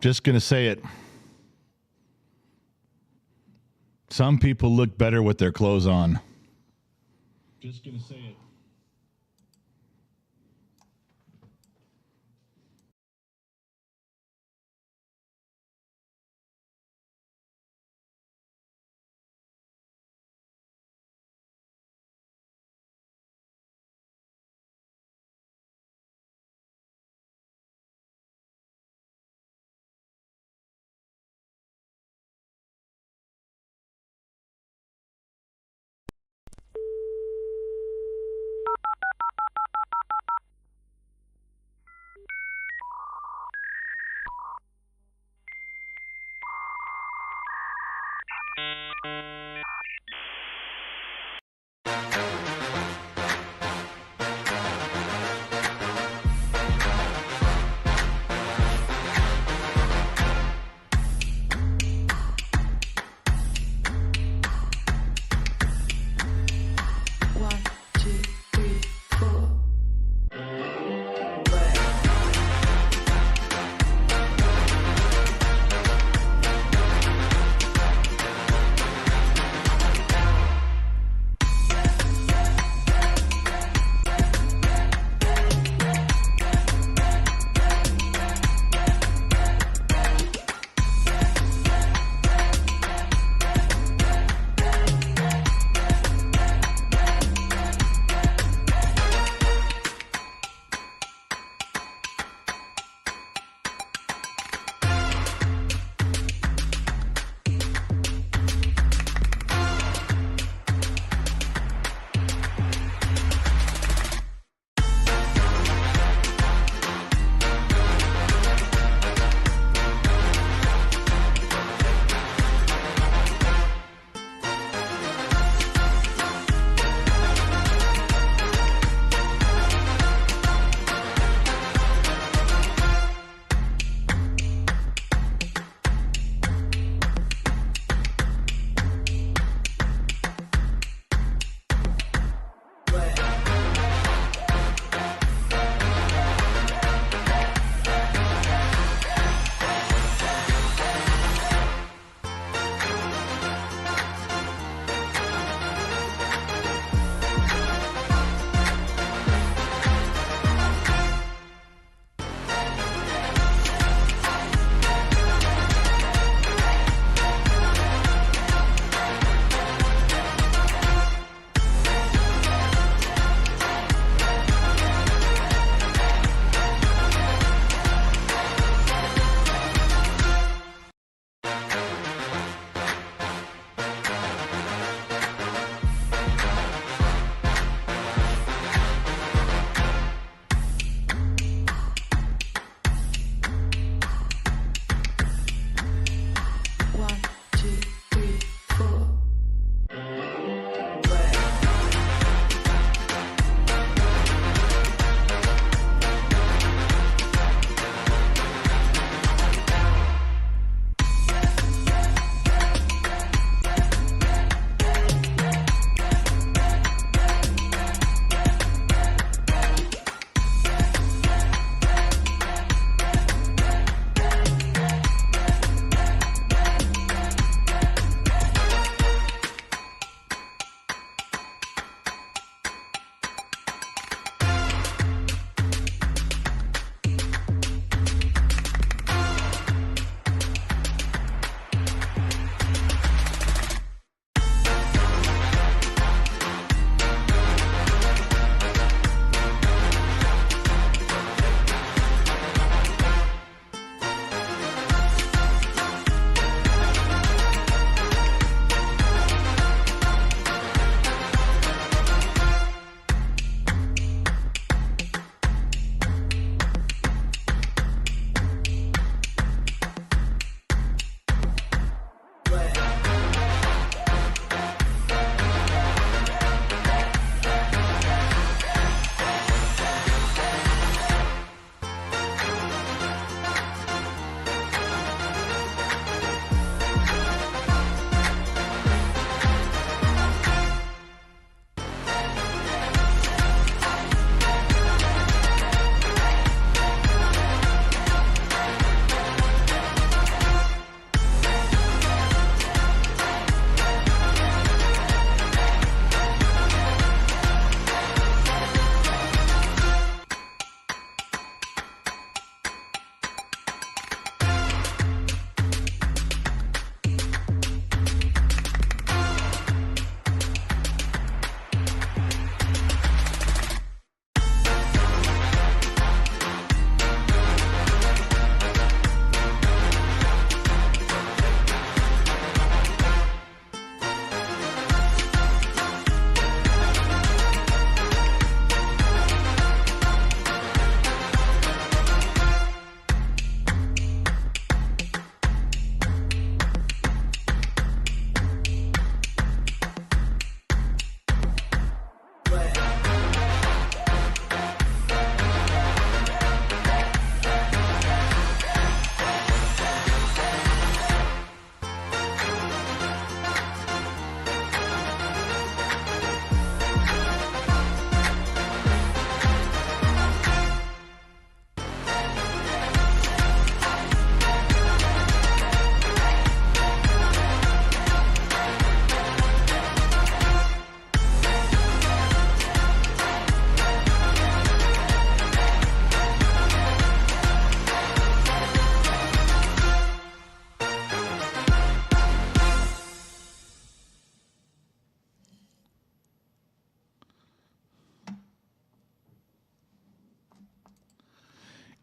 Just going to say it. Some people look better with their clothes on. Just going to say it.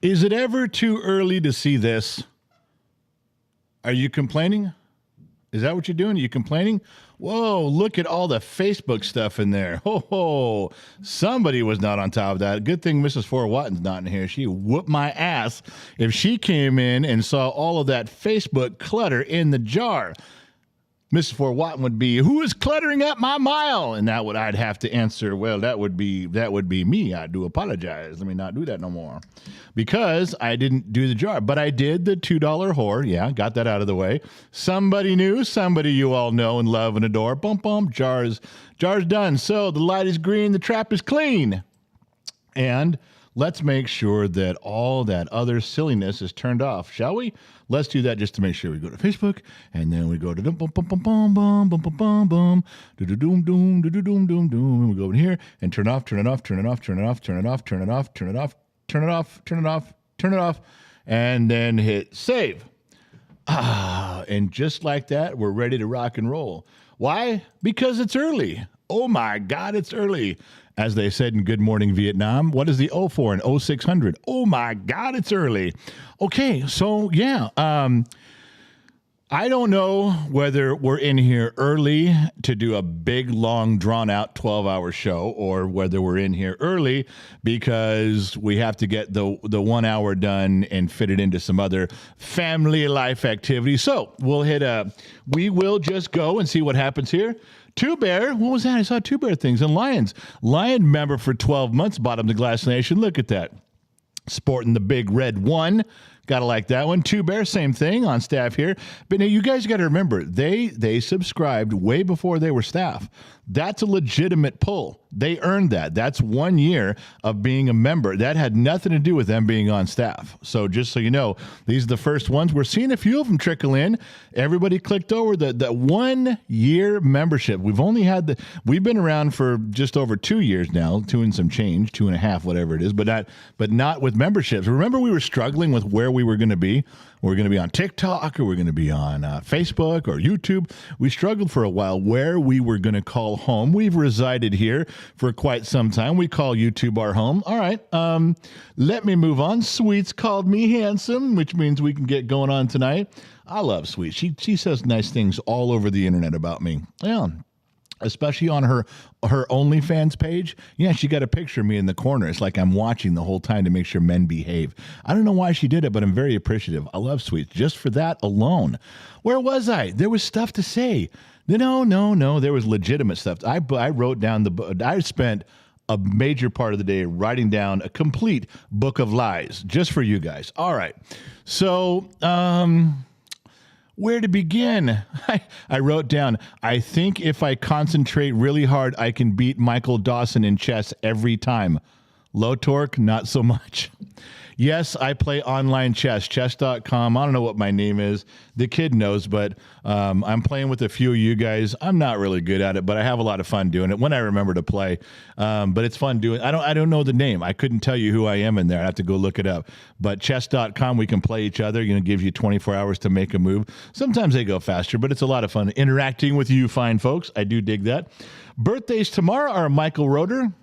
Is it ever too early to see this? Are you complaining? Is that what you're doing? Are you complaining? Whoa, look at all the Facebook stuff in there. Ho, somebody was not on top of that. Good thing Mrs. Fort Watton's not in here. She whooped my ass if she came in and saw all of that Facebook clutter in the jar. Mrs. Fort Watton would be, who is cluttering up my mile? And that would I'd have to answer, well, that would be me. I do apologize. Let me not do that no more. Because I didn't do the jar. But I did the $2 whore. Yeah, got that out of the way. Somebody new, somebody you all know and love and adore. Bump, bump, jar's done. So the light is green, the trap is clean. And let's make sure that all that other silliness is turned off, shall we? Let's do that just to make sure. We go to Facebook, and then we go to bum bum bum bum bum bum bum bum bum do do doom doom do do doom doom doom. And we go in here and turn it off, turn it off, turn it off, turn it off, turn it off, turn it off, turn it off, turn it off, turn it off, turn it off, and then hit save. And just like that, we're ready to rock and roll. Why? Because it's early. Oh my God, it's early. As they said in Good Morning Vietnam, what is the O for in 0600? Oh my God, it's early. Okay, so yeah, I don't know whether we're in here early to do a big, long, drawn-out 12-hour show or whether we're in here early because we have to get the 1 hour done and fit it into some other family life activities. So we will just go and see what happens here. Two Bear, what was that? I saw Two Bear things and Lions. Lion member for 12 months, bottom of the Glass Nation. Look at that. Sporting the big red one. Gotta like that one. Two Bear, same thing on staff here. But now you guys got to remember, they subscribed way before they were staff. That's a legitimate pull. They earned that. That's 1 year of being a member. That had nothing to do with them being on staff. So just so you know, these are the first ones. We're seeing a few of them trickle in. Everybody clicked over the 1 year membership. We've been around for just over 2 years now, 2 and some change, 2.5, whatever it is, but not with memberships. Remember, we were struggling with where we were going to be. We're going to be on TikTok, or we're going to be on Facebook or YouTube. We struggled for a while where we were going to call home. We've resided here for quite some time. We call YouTube our home. All right. Let me move on. Sweets called me handsome, which means we can get going on tonight. I love Sweet. She says nice things all over the internet about me. Yeah. Especially on her OnlyFans page. Yeah, she got a picture of me in the corner. It's like I'm watching the whole time to make sure men behave. I don't know why she did it, but I'm very appreciative. I love Sweet just for that alone. Where was I? There was stuff to say. No. There was legitimate stuff. I wrote down I spent a major part of the day writing down a complete book of lies just for you guys. All right. So, where to begin? I wrote down, I think if I concentrate really hard, I can beat Michael Dawson in chess every time. Low torque, not so much. Yes, I play online chess, chess.com. I don't know what my name is. The kid knows, but I'm playing with a few of you guys. I'm not really good at it, but I have a lot of fun doing it when I remember to play. But it's fun doing it. I don't know the name. I couldn't tell you who I am in there. I have to go look it up. But chess.com, we can play each other. Gives you 24 hours to make a move. Sometimes they go faster, but it's a lot of fun interacting with you fine folks. I do dig that. Birthdays tomorrow are Michael Roeder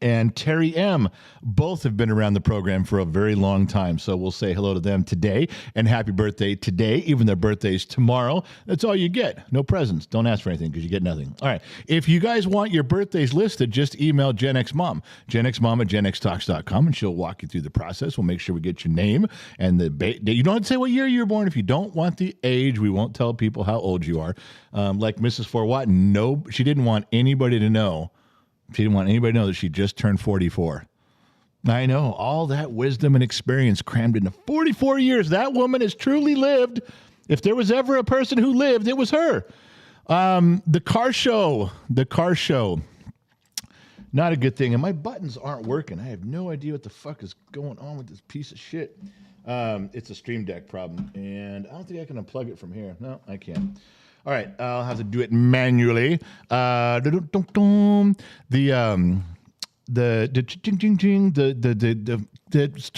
and Terry M. Both have been around the program for a very long time. So we'll say hello to them today and happy birthday today, even their birthdays tomorrow. That's all you get. No presents. Don't ask for anything because you get nothing. All right. If you guys want your birthdays listed, just email Gen X Mom, genxmom@genxtalks.com, and she'll walk you through the process. We'll make sure we get your name and you don't have to say what year you were born. If you don't want the age, we won't tell people how old you are. Like Mrs. Fort Watton, no, she didn't want anybody to know. She didn't want anybody to know that she just turned 44. I know, all that wisdom and experience crammed into 44 years. That woman has truly lived. If there was ever a person who lived, it was her. The car show. Not a good thing. And my buttons aren't working. I have no idea what the fuck is going on with this piece of shit. It's a Stream Deck problem. And I don't think I can unplug it from here. No, I can't. All right, I'll have to do it manually. The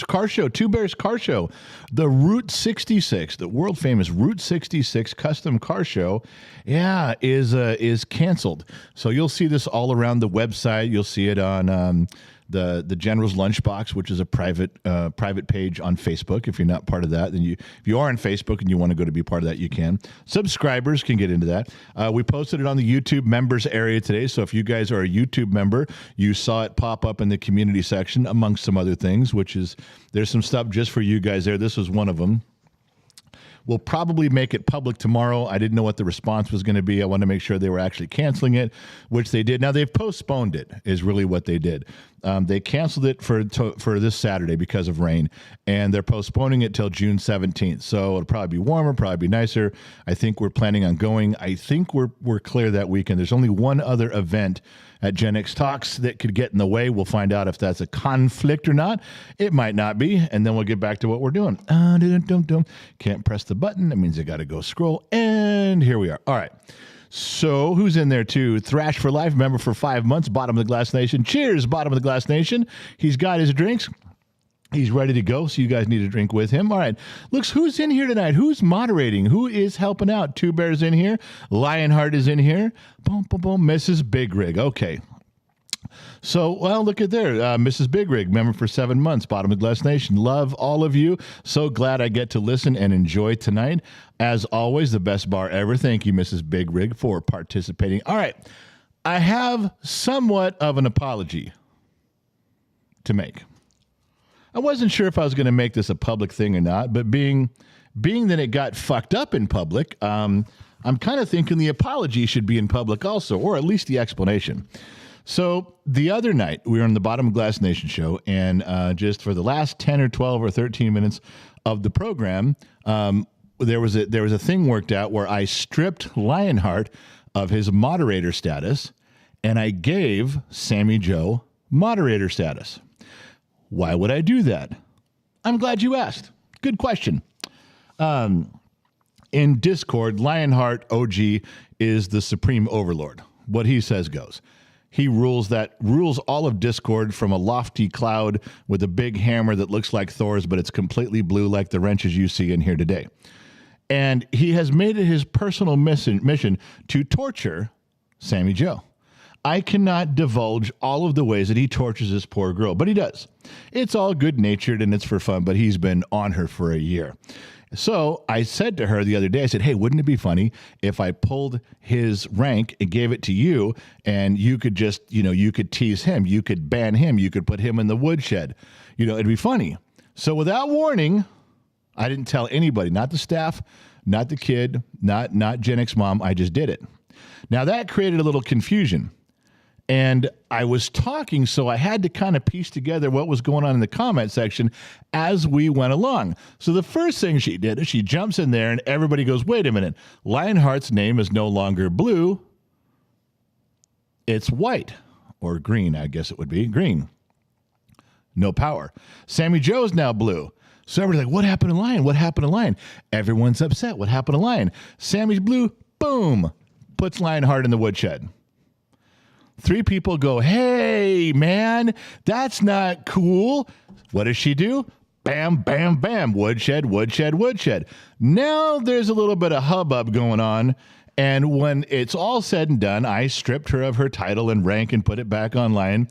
car show, Two Bears car show, the Route 66, the world famous Route 66 custom car show, is canceled. So you'll see this all around the website. You'll see it on the General's Lunchbox, which is a private page on Facebook. If you're not part of that, then if you are on Facebook and you want to go to be part of that, you can. Subscribers can get into that. We posted it on the YouTube members area today. So if you guys are a YouTube member, you saw it pop up in the community section amongst some other things, there's some stuff just for you guys there. This was one of them. We'll probably make it public tomorrow. I didn't know what the response was going to be. I wanted to make sure they were actually canceling it, which they did. Now, they've postponed it, is really what they did. They canceled it for this Saturday because of rain, and they're postponing it till June 17th. So it'll probably be warmer, probably be nicer. I think we're planning on going. I think we're clear that weekend. There's only one other event at Gen X Talks that could get in the way. We'll find out if that's a conflict or not. It might not be, and then we'll get back to what we're doing. Can't press the button. That means I got to go scroll, and here we are. All right. So who's in there too? Thrash for Life, member for 5 months, Bottom of the Glass Nation. Cheers, Bottom of the Glass Nation. He's got his drinks. He's ready to go, so you guys need to drink with him. All right. Looks, who's in here tonight? Who's moderating? Who is helping out? Two Bears in here. Lionheart is in here. Boom, boom, boom. Mrs. Big Rig. Okay. So, well, look at there. Mrs. Big Rig, member for 7 months, Bottom of the Glass Nation. Love all of you. So glad I get to listen and enjoy tonight. As always, the best bar ever. Thank you, Mrs. Big Rig, for participating. All right. I have somewhat of an apology to make. I wasn't sure if I was going to make this a public thing or not, but being that it got fucked up in public, I'm kind of thinking the apology should be in public also, or at least the explanation. So the other night, we were on the Bottom of Glass Nation show, and just for the last 10 or 12 or 13 minutes of the program, there was a thing worked out where I stripped Lionheart of his moderator status, and I gave Sammy Joe moderator status. Why would I do that? I'm glad you asked. Good question. In Discord, Lionheart OG is the supreme overlord. What he says goes. He rules all of Discord from a lofty cloud with a big hammer that looks like Thor's, but it's completely blue like the wrenches you see in here today. And he has made it his personal mission to torture Sammy Joe. I cannot divulge all of the ways that he tortures this poor girl, but he does. It's all good-natured and it's for fun, but he's been on her for a year. So I said to her the other day, I said, hey, wouldn't it be funny if I pulled his rank and gave it to you and you could just, you could tease him, you could ban him, you could put him in the woodshed. It'd be funny. So without warning, I didn't tell anybody, not the staff, not the kid, not Gen X mom. I just did it. Now that created a little confusion. And I was talking, so I had to kind of piece together what was going on in the comment section as we went along. So the first thing she did is she jumps in there and everybody goes, wait a minute, Lionheart's name is no longer blue. It's white or green, I guess it would be. Green. No power. Sammy Joe's now blue. So everybody's like, what happened to Lion? What happened to Lion? Everyone's upset. What happened to Lion? Sammy's blue. Boom. Puts Lionheart in the woodshed. 3 people go, hey, man, that's not cool. What does she do? Bam, bam, bam. Woodshed, woodshed, woodshed. Now there's a little bit of hubbub going on. And when it's all said and done, I stripped her of her title and rank and put it back online.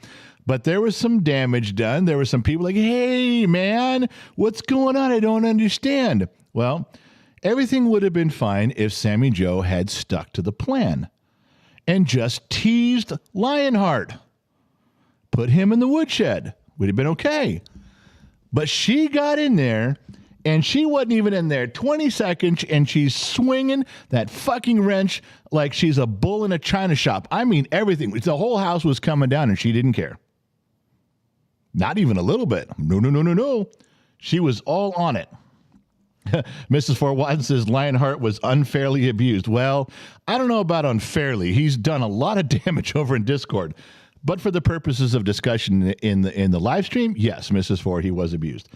But there was some damage done. There were some people like, hey, man, what's going on? I don't understand. Well, everything would have been fine if Sammy Joe had stuck to the plan and just teased Lionheart. Put him in the woodshed. Would have been okay. But she got in there, and she wasn't even in there 20 seconds, and she's swinging that fucking wrench like she's a bull in a china shop. I mean, everything. The whole house was coming down, and she didn't care. Not even a little bit. No. She was all on it. Mrs. Fort Watson says Lionheart was unfairly abused. Well, I don't know about unfairly. He's done a lot of damage over in Discord. But for the purposes of discussion in the live stream, yes, Mrs. Fort, he was abused.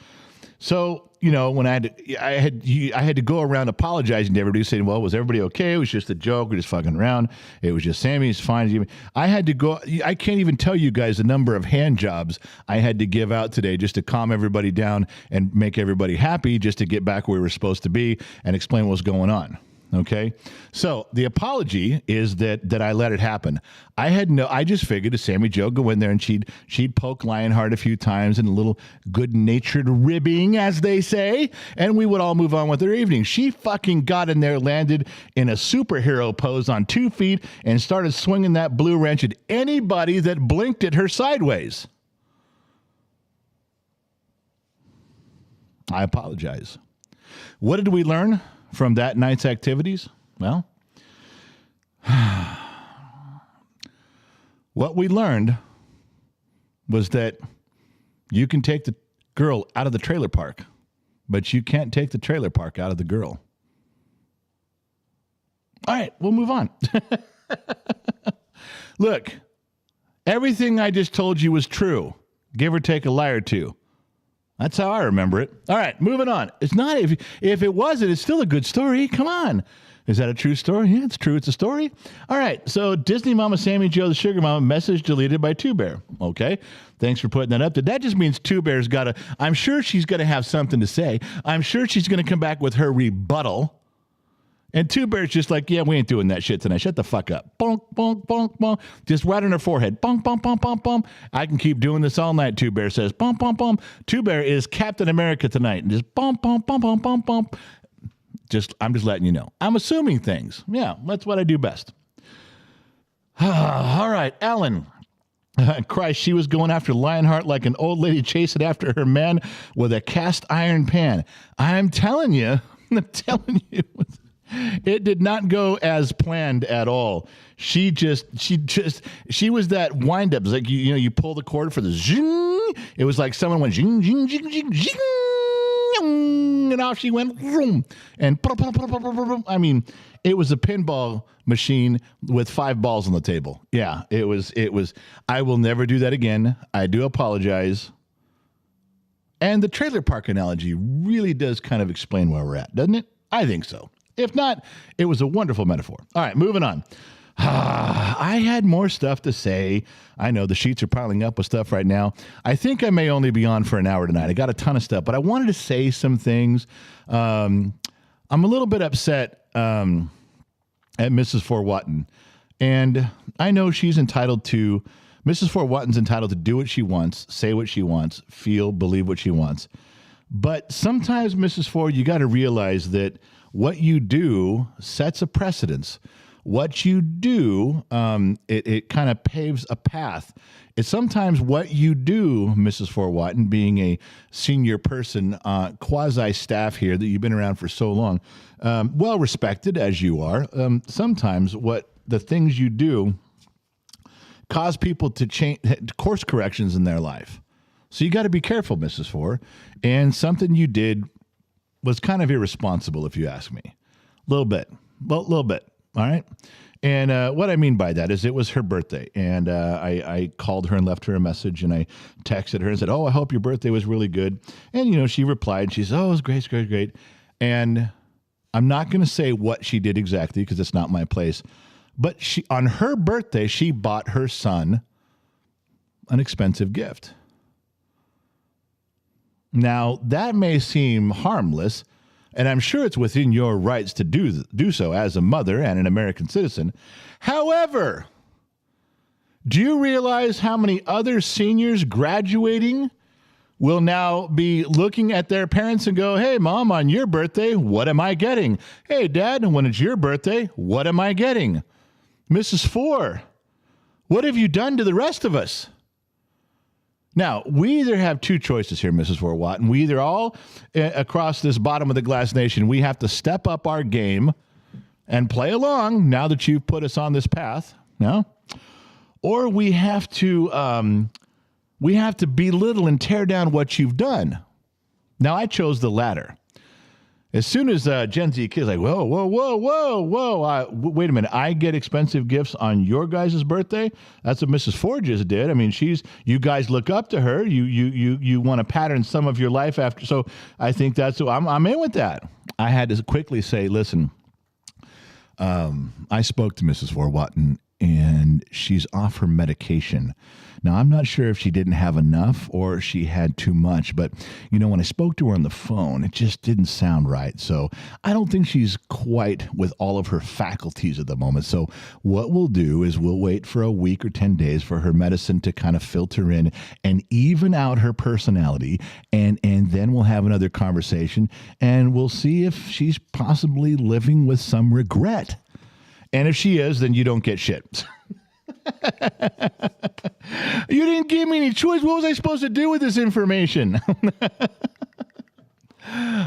So, when I had to go around apologizing to everybody, saying, well, was everybody okay? It was just a joke. We're just fucking around. It was just Sammy. It's fine. I had to go. I can't even tell you guys the number of hand jobs I had to give out today just to calm everybody down and make everybody happy, just to get back where we were supposed to be and explain what was going on. Okay. So the apology is that I let it happen. I just figured a Sammy Jo go in there and she'd poke Lionheart a few times in a little good-natured ribbing, as they say, and we would all move on with their evening. She fucking got in there, landed in a superhero pose on 2 feet, and started swinging that blue wrench at anybody that blinked at her sideways. I apologize. What did we learn from that night's activities? Well, what we learned was that you can take the girl out of the trailer park, but you can't take the trailer park out of the girl. All right, we'll move on. Look, everything I just told you was true, give or take a lie or two. That's how I remember it. All right, moving on. It's not, if it wasn't, it's still a good story. Come on. Is that a true story? Yeah, it's true. It's a story. All right, so Disney Mama Sammy Jo, the Sugar Mama, message deleted by Two Bear. Okay, thanks for putting that up. That just means Two Bear's got to, I'm sure she's going to have something to say. I'm sure she's going to come back with her rebuttal. And Two Bear's just like, yeah, we ain't doing that shit tonight. Shut the fuck up. Bonk, bonk, bonk, bonk. Just right on her forehead. Bonk, bonk, bonk, bonk, bonk. I can keep doing this all night, Two Bear says. Bonk, bonk, bonk. Two Bear is Captain America tonight. And just bonk, bonk, bonk, bonk, bonk, bonk. I'm just letting you know. I'm assuming things. Yeah, that's what I do best. All right, Ellen. Christ, she was going after Lionheart like an old lady chasing after her man with a cast iron pan. I'm telling you. It did not go as planned at all. She was that wind up. It's like, you pull the cord for the zing. It was like someone went zing, zing, zing, zing, zing, and off she went. Vroom, and I mean, it was a pinball machine with 5 balls on the table. Yeah, it was. I will never do that again. I do apologize. And the trailer park analogy really does kind of explain where we're at, doesn't it? I think so. If not, it was a wonderful metaphor. All right, moving on. I had more stuff to say. I know the sheets are piling up with stuff right now. I think I may only be on for an hour tonight. I got a ton of stuff, but I wanted to say some things. I'm a little bit upset at Mrs. Fort Watton. And I know Mrs. Fort Watton's entitled to do what she wants, say what she wants, feel, believe what she wants. But sometimes, Mrs. Ford, you got to realize that what you do sets a precedence. What you do, it kind of paves a path. It's sometimes what you do, Mrs. Fort Watton, being a senior person, quasi-staff here that you've been around for so long, well-respected as you are, sometimes what the things you do cause people to change course corrections in their life. So you got to be careful, Mrs. Ford. And something you did was kind of irresponsible, if you ask me. A little bit. Well, a little bit. All right. And what I mean by that is it was her birthday. And I called her and left her a message. And I texted her and said, oh, I hope your birthday was really good. And, she replied. She said, oh, it was great, great, great. And I'm not going to say what she did exactly because it's not my place. But on her birthday, she bought her son an expensive gift. Now, that may seem harmless, and I'm sure it's within your rights to do so as a mother and an American citizen. However, do you realize how many other seniors graduating will now be looking at their parents and go, hey, Mom, on your birthday, what am I getting? Hey, Dad, when it's your birthday, what am I getting? Mrs. Ford, what have you done to the rest of us? Now, we either have two choices here, Mrs. Fort Watton. We either all across this bottom of the glass nation, we have to step up our game and play along now that you've put us on this path, no? Or we have to belittle and tear down what you've done. Now, I chose the latter. As soon as Gen Z kids like, whoa, wait a minute, I get expensive gifts on your guys' birthday? That's what Mrs. Ford just did. I mean, you guys look up to her. You want to pattern some of your life after. So I think I'm in with that. I had to quickly say, listen, I spoke to Mrs. Ford Watton and she's off her medication. Now, I'm not sure if she didn't have enough or she had too much, but, when I spoke to her on the phone, it just didn't sound right. So I don't think she's quite with all of her faculties at the moment. So what we'll do is we'll wait for a week or 10 days for her medicine to kind of filter in and even out her personality. And then we'll have another conversation and we'll see if she's possibly living with some regret. And if she is, then you don't get shit. You didn't give me any choice. What was I supposed to do with this information?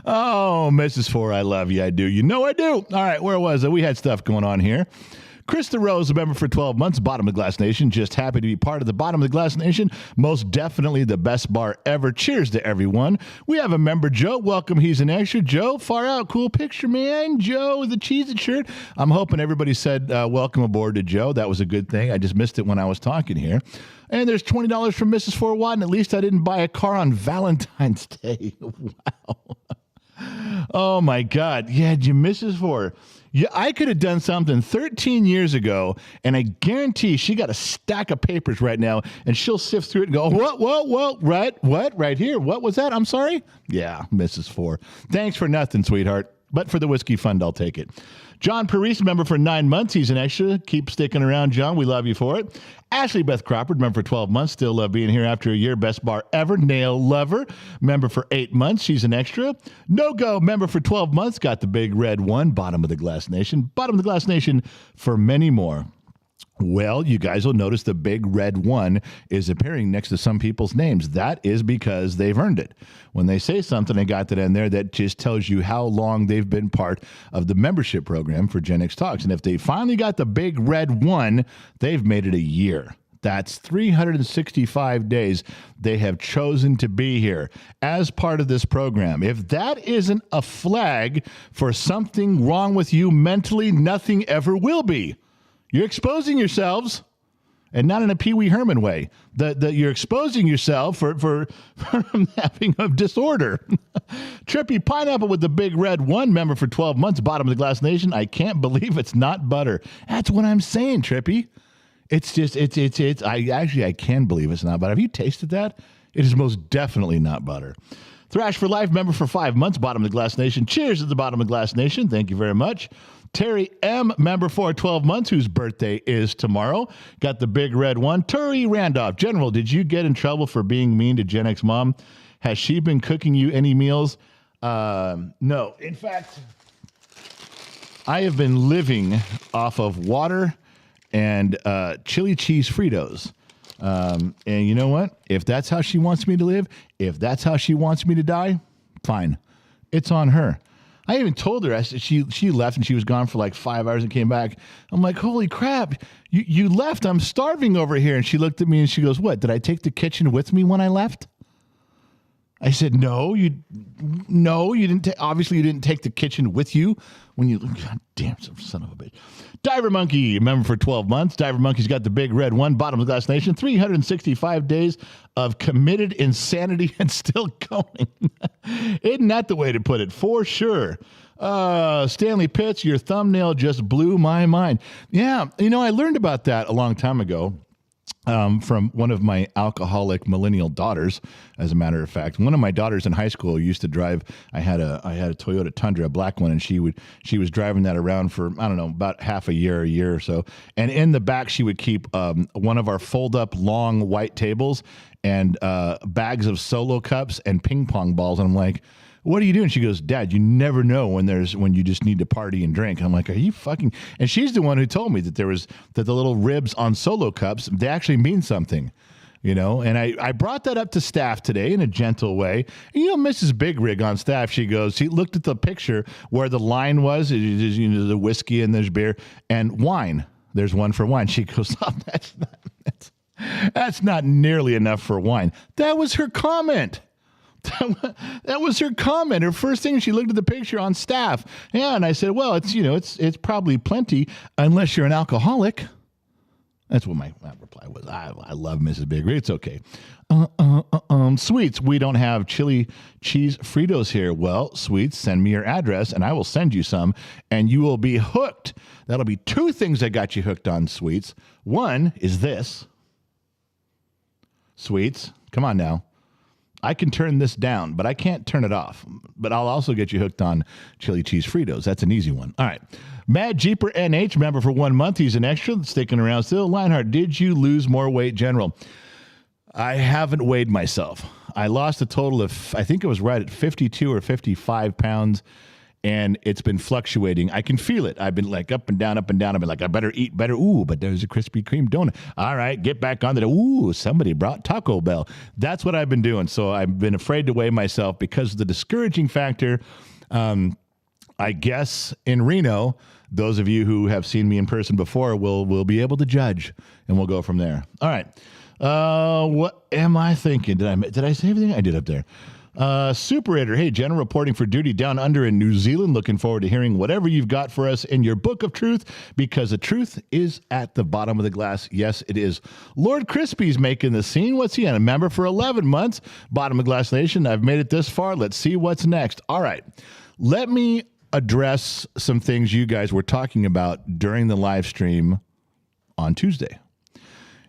Oh, Mrs. Four, I love you. I do. You know I do. All right, where was it? We had stuff going on here. Krista Rose, a member for 12 months, Bottom of the Glass Nation. Just happy to be part of the Bottom of the Glass Nation. Most definitely the best bar ever. Cheers to everyone. We have a member, Joe. Welcome. He's an extra. Joe, far out. Cool picture, man. Joe with the Cheez-It shirt. I'm hoping everybody said welcome aboard to Joe. That was a good thing. I just missed it when I was talking here. And there's $20 from Mrs. Fort Watton. At least I didn't buy a car on Valentine's Day. Wow. Oh, my God. Yeah, did you Mrs. Fort? Yeah, I could have done something 13 years ago, and I guarantee she got a stack of papers right now, and she'll sift through it and go, whoa, right, what, right here, what was that? I'm sorry? Yeah, Mrs. Four. Thanks for nothing, sweetheart, but for the whiskey fund, I'll take it. John Parise, member for 9 months. He's an extra. Keep sticking around, John. We love you for it. Ashley Beth Crawford, member for 12 months. Still love being here after a year. Best bar ever. Nail Lover, member for 8 months. She's an extra. No Go, member for 12 months. Got the big red one. Bottom of the Glass Nation. Bottom of the Glass Nation for many more. Well, you guys will notice the big red one is appearing next to some people's names. That is because they've earned it. When they say something, I got that in there, that just tells you how long they've been part of the membership program for Gen X Talks. And if they finally got the big red one, they've made it a year. That's 365 days they have chosen to be here as part of this program. If that isn't a flag for something wrong with you mentally, nothing ever will be. You're exposing yourselves, and not in a Pee Wee Herman way. You're exposing yourself for having a disorder. Trippy Pineapple with the big red one, member for 12 months, Bottom of the Glass Nation. I can't believe it's not butter. That's what I'm saying, Trippy. It's just, I can believe it's not butter. Have you tasted that? It is most definitely not butter. Thrash for Life, member for 5 months, Bottom of the Glass Nation. Cheers to the Bottom of the Glass Nation. Thank you very much. Terry M., member for 12 months, whose birthday is tomorrow. Got the big red one. Turi Randolph. General, did you get in trouble for being mean to Gen X Mom? Has she been cooking you any meals? No. In fact, I have been living off of water and chili cheese Fritos. And you know what? If that's how she wants me to live, if that's how she wants me to die, fine. It's on her. I even told her, I said, she left and she was gone for like 5 hours and came back. I'm like, holy crap, you left. I'm starving over here. And she looked at me and she goes, what, did I take the kitchen with me when I left? I said, no, you didn't. Obviously, you didn't take the kitchen with you when you. God damn, son of a bitch. Diver Monkey, member for 12 months. Diver Monkey's got the big red one. Bottom of the Glass Nation. 365 days of committed insanity and still going. Isn't that the way to put it? For sure. Stanley Pitts, your thumbnail just blew my mind. Yeah, I learned about that a long time ago. From one of my alcoholic millennial daughters, as a matter of fact. One of my daughters in high school used to drive. I had a Toyota Tundra, a black one, and she was driving that around for, I don't know, about half a year or so. And in the back, she would keep one of our fold-up long white tables and bags of Solo cups and ping pong balls. And I'm like, what are you doing? She goes, Dad, you never know when you just need to party and drink. I'm like, are you fucking? And she's the one who told me that the little ribs on Solo cups, they actually mean something, and I brought that up to staff today in a gentle way. And, Mrs. Big Rig on staff, she looked at the picture where the line was, the whiskey and there's beer and wine. There's one for wine. She goes, oh, that's not nearly enough for wine. That was her comment. That was her comment. Her first thing, she looked at the picture on staff. Yeah, and I said, well, it's probably plenty unless you're an alcoholic. That's what my reply was. I love Mrs. Big Rig. It's okay. Sweets, we don't have chili cheese Fritos here. Well, Sweets, send me your address and I will send you some and you will be hooked. That'll be two things that got you hooked on Sweets. One is this. Sweets, come on now. I can turn this down, but I can't turn it off. But I'll also get you hooked on chili cheese Fritos. That's an easy one. All right. Mad Jeeper NH, member for 1 month. He's an extra, sticking around still. Lionheart, did you lose more weight, General? I haven't weighed myself. I lost a total of, I think it was right at 52 or 55 pounds, and it's been fluctuating. I can feel it. I've been like up and down, up and down. I've been like, I better eat better. Ooh, but there's a Krispy Kreme donut. All right, get back on the, ooh, somebody brought Taco Bell. That's what I've been doing. So I've been afraid to weigh myself because of the discouraging factor. I guess in Reno, those of you who have seen me in person before will be able to judge, and we'll go from there. All right. What am I thinking? Did I say everything I did up there? Superator, hey, General, reporting for duty down under in New Zealand. Looking forward to hearing whatever you've got for us in your book of truth, because the truth is at the bottom of the glass. Yes, it is. Lord Crispy's making the scene. What's he on? A member for 11 months. Bottom of Glass Nation. I've made it this far. Let's see what's next. All right. Let me address some things you guys were talking about during the live stream on Tuesday.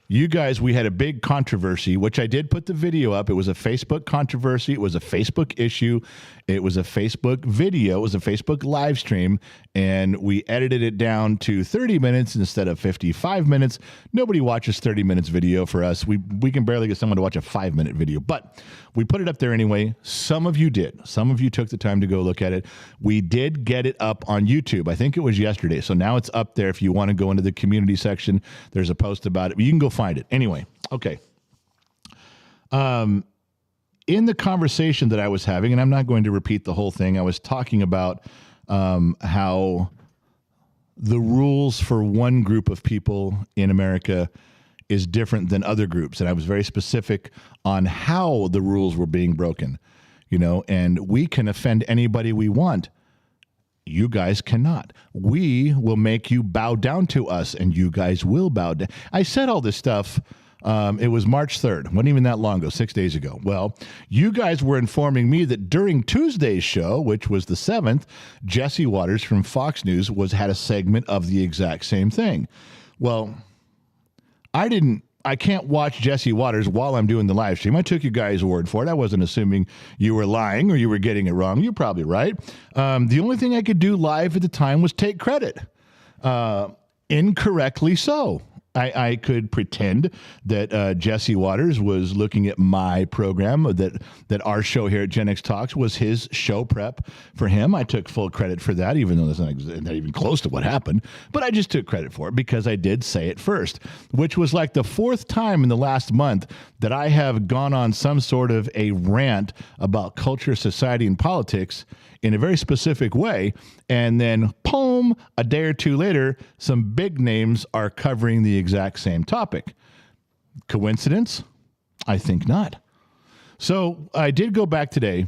You guys, we had a big controversy, which I did put the video up. It was a Facebook controversy. It was a Facebook issue. It was a Facebook video. It was a Facebook live stream, and we edited it down to 30 minutes instead of 55 minutes. Nobody watches 30 minutes video for us. We can barely get someone to watch a 5-minute video, but we put it up there anyway. Some of you did. Some of you took the time to go look at it. We did get it up on YouTube. I think it was yesterday. So now it's up there. If you want to go into the community section, there's a post about it. You can go find it. Anyway, okay. In the conversation that I was having, and I'm not going to repeat the whole thing, I was talking about how the rules for one group of people in America is different than other groups. And I was very specific on how the rules were being broken, you know, and we can offend anybody we want. You guys cannot. We will make you bow down to us, and you guys will bow down. I said all this stuff. It was March 3rd. Wasn't even that long ago, 6 days ago. Well, you guys were informing me that during Tuesday's show, which was the 7th, Jesse Waters from Fox News had a segment of the exact same thing. Well, I can't watch Jesse Waters while I'm doing the live stream. I took you guys' word for it. I wasn't assuming you were lying or you were getting it wrong. You're probably right. The only thing I could do live at the time was take credit. Incorrectly so. I could pretend that Jesse Waters was looking at my program, that our show here at Gen X Talks was his show prep for him. I took full credit for that, even though that's not even close to what happened. But I just took credit for it because I did say it first, which was like the 4th time in the last month that I have gone on some sort of a rant about culture, society, and politics in a very specific way. And then, boom, a day or two later, some big names are covering the exact same topic. Coincidence? I think not. So I did go back today,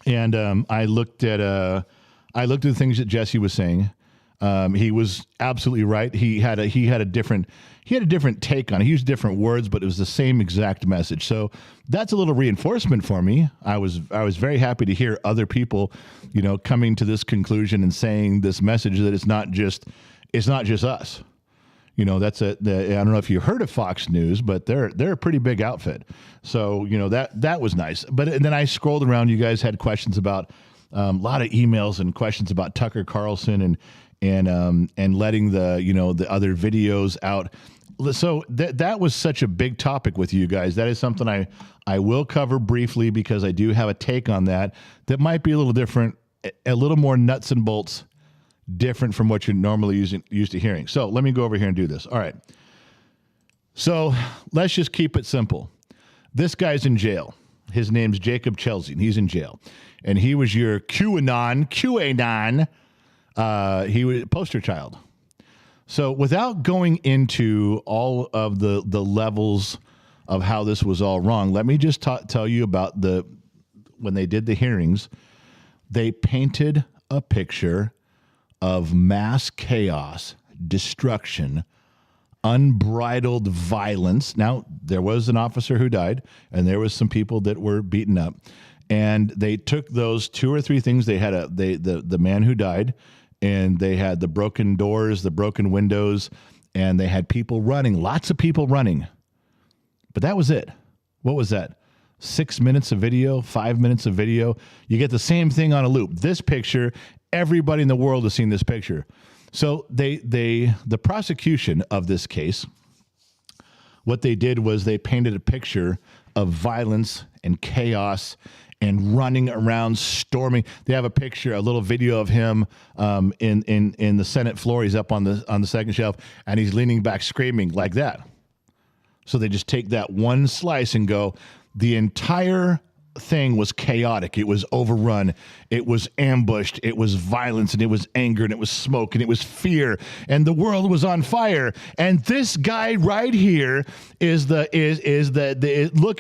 and I looked at the things that Jesse was saying. He was absolutely right. He had a different take on it. He used different words, but it was the same exact message. So that's a little reinforcement for me. I was very happy to hear other people, you know, coming to this conclusion and saying this message that it's not just us. You know, I don't know if you heard of Fox News, but they're a pretty big outfit. So, you know, that was nice. But then I scrolled around. You guys had questions about a lot of emails and questions about Tucker Carlson and letting the other videos out. So that was such a big topic with you guys. That is something I will cover briefly because I do have a take on that might be a little different, a little more nuts and bolts, different from what you're normally used to hearing. So let me go over here and do this. All right. So let's just keep it simple. This guy's in jail. His name's Jacob Chelsea, and he's in jail. And he was your QAnon. He was a poster child. So without going into all of the levels of how this was all wrong, let me just tell you about when they did the hearings, they painted a picture of mass chaos, destruction, unbridled violence. Now, there was an officer who died, and there was some people that were beaten up. And they took those 2 or 3 things. They had the man who died, and they had the broken doors, the broken windows, and they had people running, lots of people running. But that was it. What was that? 6 minutes of video, 5 minutes of video. You get the same thing on a loop. This picture, everybody in the world has seen this picture. So the prosecution of this case, what they did was they painted a picture of violence and chaos and running around, storming. They have a picture, a little video of him in the Senate floor. He's up on the second shelf, and he's leaning back, screaming like that. So they just take that one slice and go, the entire thing was chaotic. It was overrun. It was ambushed. It was violence, and it was anger, and it was smoke, and it was fear, and the world was on fire. And this guy right here is look,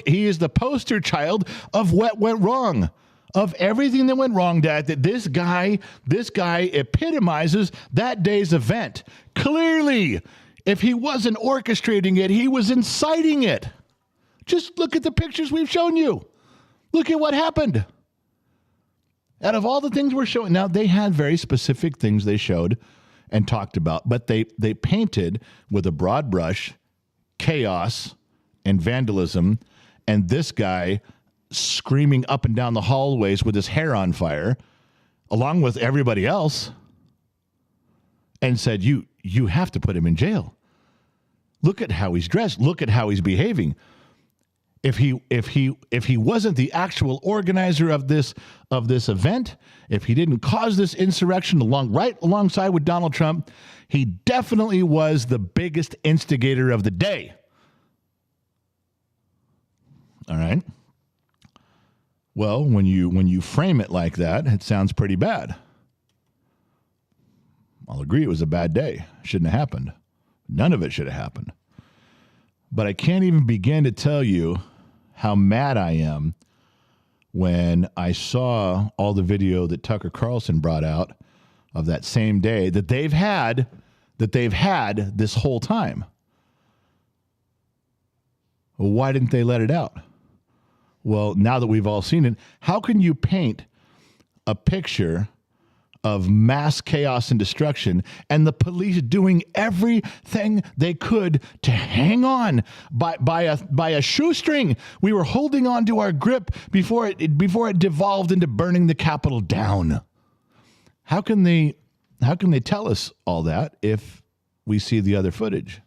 he is the poster child of what went wrong, of everything that went wrong, Dad. That this guy epitomizes that day's event. Clearly, if he wasn't orchestrating it, he was inciting it. Just look at the pictures we've shown you. Look at what happened. Out of all the things we're showing, now they had very specific things they showed and talked about, but they painted with a broad brush chaos and vandalism, and this guy screaming up and down the hallways with his hair on fire, along with everybody else, and said, you have to put him in jail. Look at how he's dressed. Look at how he's behaving. If he wasn't the actual organizer of this event, if he didn't cause this insurrection right alongside with Donald Trump, he definitely was the biggest instigator of the day. All right. Well, when you frame it like that, it sounds pretty bad. I'll agree it was a bad day. Shouldn't have happened. None of it should have happened. But I can't even begin to tell you how mad I am when I saw all the video that Tucker Carlson brought out of that same day that they've had this whole time. Well, why didn't they let it out? Well, now that we've all seen it, how can you paint a picture of mass chaos and destruction, and the police doing everything they could to hang on by a shoestring? We were holding on to our grip before it devolved into burning the Capitol down. How can they tell us all that if we see the other footage?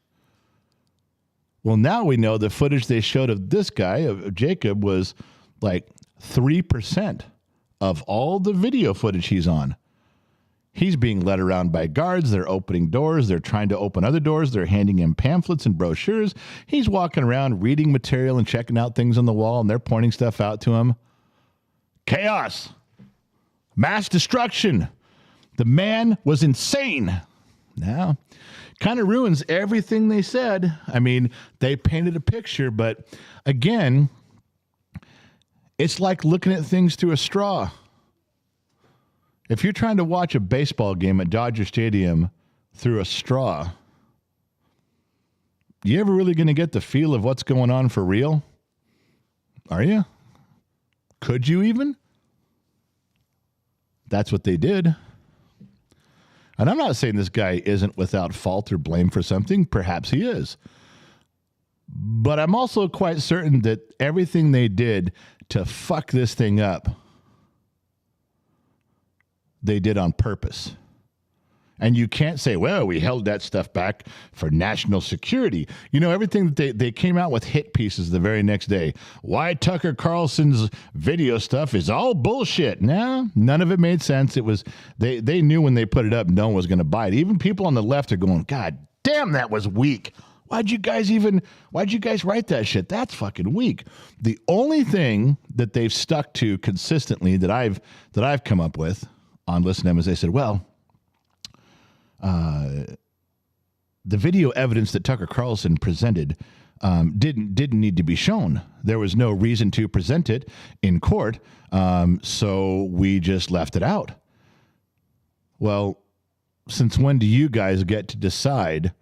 Well, now we know the footage they showed of this guy, of Jacob, was like 3% of all the video footage he's on. He's being led around by guards. They're opening doors. They're trying to open other doors. They're handing him pamphlets and brochures. He's walking around reading material and checking out things on the wall, and they're pointing stuff out to him. Chaos. Mass destruction. The man was insane. Now, kind of ruins everything they said. I mean, they painted a picture, but again, it's like looking at things through a straw. If you're trying to watch a baseball game at Dodger Stadium through a straw, you ever really going to get the feel of what's going on for real? Are you? Could you even? That's what they did. And I'm not saying this guy isn't without fault or blame for something. Perhaps he is. But I'm also quite certain that everything they did to fuck this thing up, they did on purpose. And you can't say, well, we held that stuff back for national security. You know, everything that they came out with hit pieces the very next day. Why Tucker Carlson's video stuff is all bullshit. No, none of it made sense. It was, they knew when they put it up, no one was going to buy it. Even people on the left are going, God damn, that was weak. Why'd you guys write that shit? That's fucking weak. The only thing that they've stuck to consistently that I've come up with on Listen to Them is they said, well, the video evidence that Tucker Carlson presented didn't need to be shown. There was no reason to present it in court, so we just left it out. Well, since when do you guys get to decide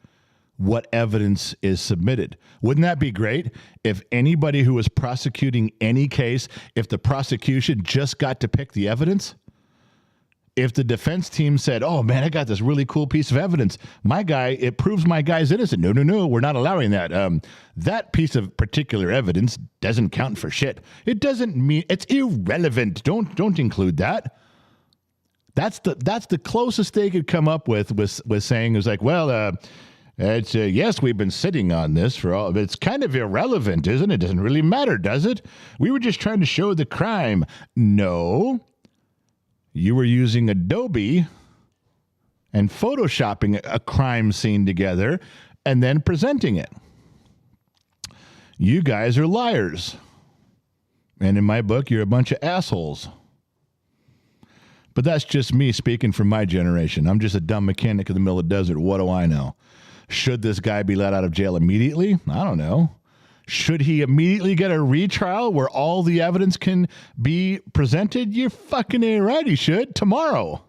what evidence is submitted. Wouldn't that be great if anybody who was prosecuting any case, if the prosecution just got to pick the evidence? If the defense team said, oh, man, I got this really cool piece of evidence. It proves my guy's innocent. No, we're not allowing that. That piece of particular evidence doesn't count for shit. It doesn't mean, it's irrelevant. Don't include that. That's the closest they could come up with saying, it was like, well, it's yes, we've been sitting on this for all, but it's kind of irrelevant, isn't it? It doesn't really matter, does it? We were just trying to show the crime. No. You were using Adobe and photoshopping a crime scene together and then presenting it. You guys are liars. And in my book, you're a bunch of assholes. But that's just me speaking from my generation. I'm just a dumb mechanic in the middle of the desert. What do I know? Should this guy be let out of jail immediately? I don't know. Should he immediately get a retrial where all the evidence can be presented? You're fucking A right, he should. Tomorrow.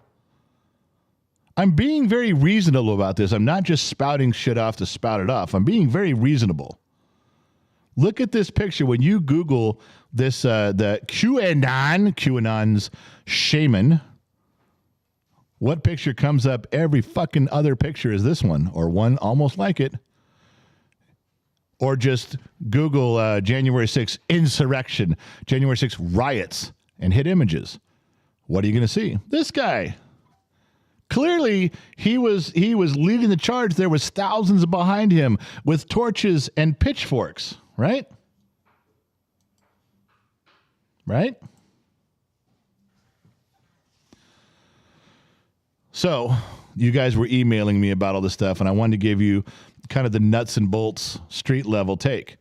I'm being very reasonable about this. I'm not just spouting shit off to spout it off. I'm being very reasonable. Look at this picture. When you Google this, the QAnon's shaman, what picture comes up? Every fucking other picture is this one, or one almost like it. Or just Google January 6th insurrection, January 6th riots, and hit images. What are you going to see? This guy. Clearly, he was leading the charge. There was thousands behind him with torches and pitchforks, right? Right? So, you guys were emailing me about all this stuff, and I wanted to give you kind of the nuts and bolts street level take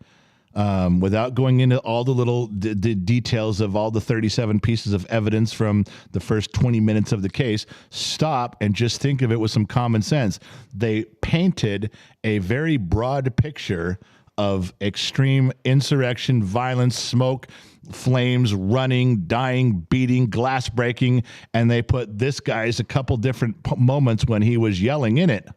without going into all the little details of all the 37 pieces of evidence from the first 20 minutes of the case. Stop and just think of it with some common sense. They painted a very broad picture of extreme insurrection, violence, smoke, flames, running, dying, beating, glass breaking, and they put this guy's a couple different moments when he was yelling in it.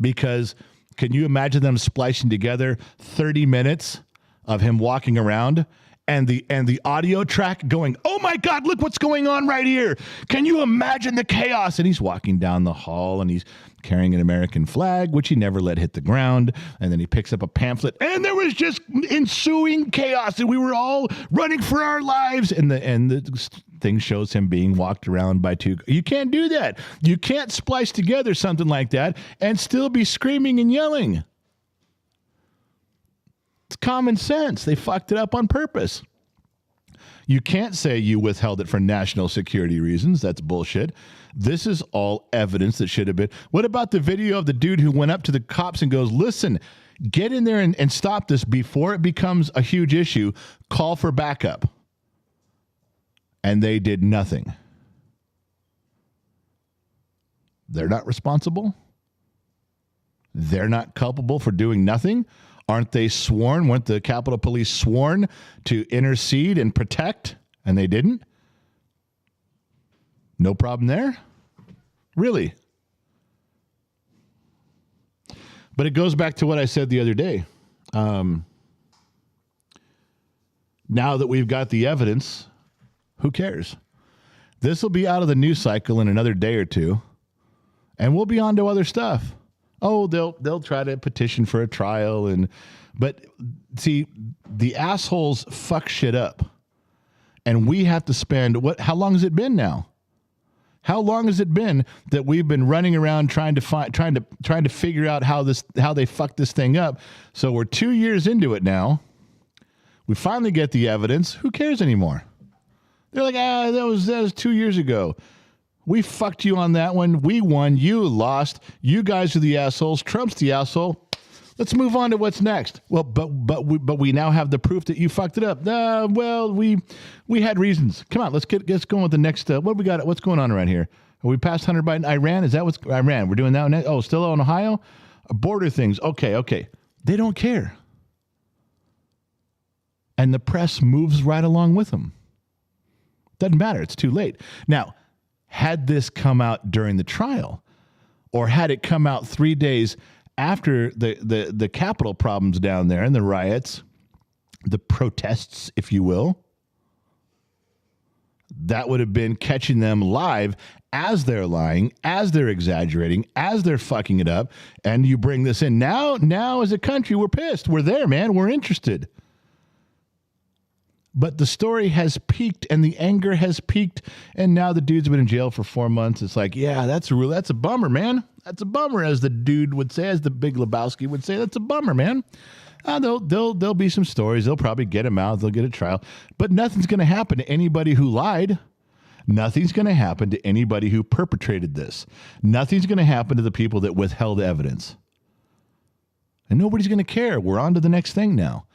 Because can you imagine them splicing together 30 minutes of him walking around and the audio track going, oh my God, look what's going on right here. Can you imagine the chaos? And he's walking down the hall and he's carrying an American flag, which he never let hit the ground. And then he picks up a pamphlet and there was just ensuing chaos and we were all running for our lives. And the thing shows him being walked around by two. You can't do that. You can't splice together something like that and still be screaming and yelling. It's common sense. They fucked it up on purpose. You can't say you withheld it for national security reasons. That's bullshit. This is all evidence that should have been. What about the video of the dude who went up to the cops and goes, listen, get in there and stop this before it becomes a huge issue. Call for backup. And they did nothing. They're not responsible. They're not culpable for doing nothing. Aren't they sworn? Weren't the Capitol Police sworn to intercede and protect? And they didn't? No problem there? Really? But it goes back to what I said the other day. Now that we've got the evidence, who cares? This will be out of the news cycle in another day or two, and we'll be on to other stuff. Oh, they'll try to petition for a trial, but see, the assholes fuck shit up, and we have to spend how long has it been now? How long has it been that we've been running around trying to figure out how they fucked this thing up? So we're 2 years into it now. We finally get the evidence. Who cares anymore? They're like, that was 2 years ago. We fucked you on that one. We won. You lost. You guys are the assholes. Trump's the asshole. Let's move on to what's next. Well, but we now have the proof that you fucked it up. Well, we had reasons. Come on, let's get going with the next. What we got? What's going on around here? Are we past Hunter Biden? Iran? Is that what's Iran? We're doing that next? Oh, still on Ohio? Border things. Okay. They don't care. And the press moves right along with them. Doesn't matter. It's too late. Now, had this come out during the trial, or had it come out 3 days after the Capitol problems down there and the riots, the protests, if you will, that would have been catching them live as they're lying, as they're exaggerating, as they're fucking it up. And you bring this in. Now as a country, we're pissed. We're there, man. We're interested. But the story has peaked and the anger has peaked. And now the dude's been in jail for 4 months. It's like, yeah, that's a bummer, man. That's a bummer, as the dude would say, as the Big Lebowski would say. That's a bummer, man. There'll be some stories. They'll probably get him out. They'll get a trial. But nothing's going to happen to anybody who lied. Nothing's going to happen to anybody who perpetrated this. Nothing's going to happen to the people that withheld evidence. And nobody's going to care. We're on to the next thing now.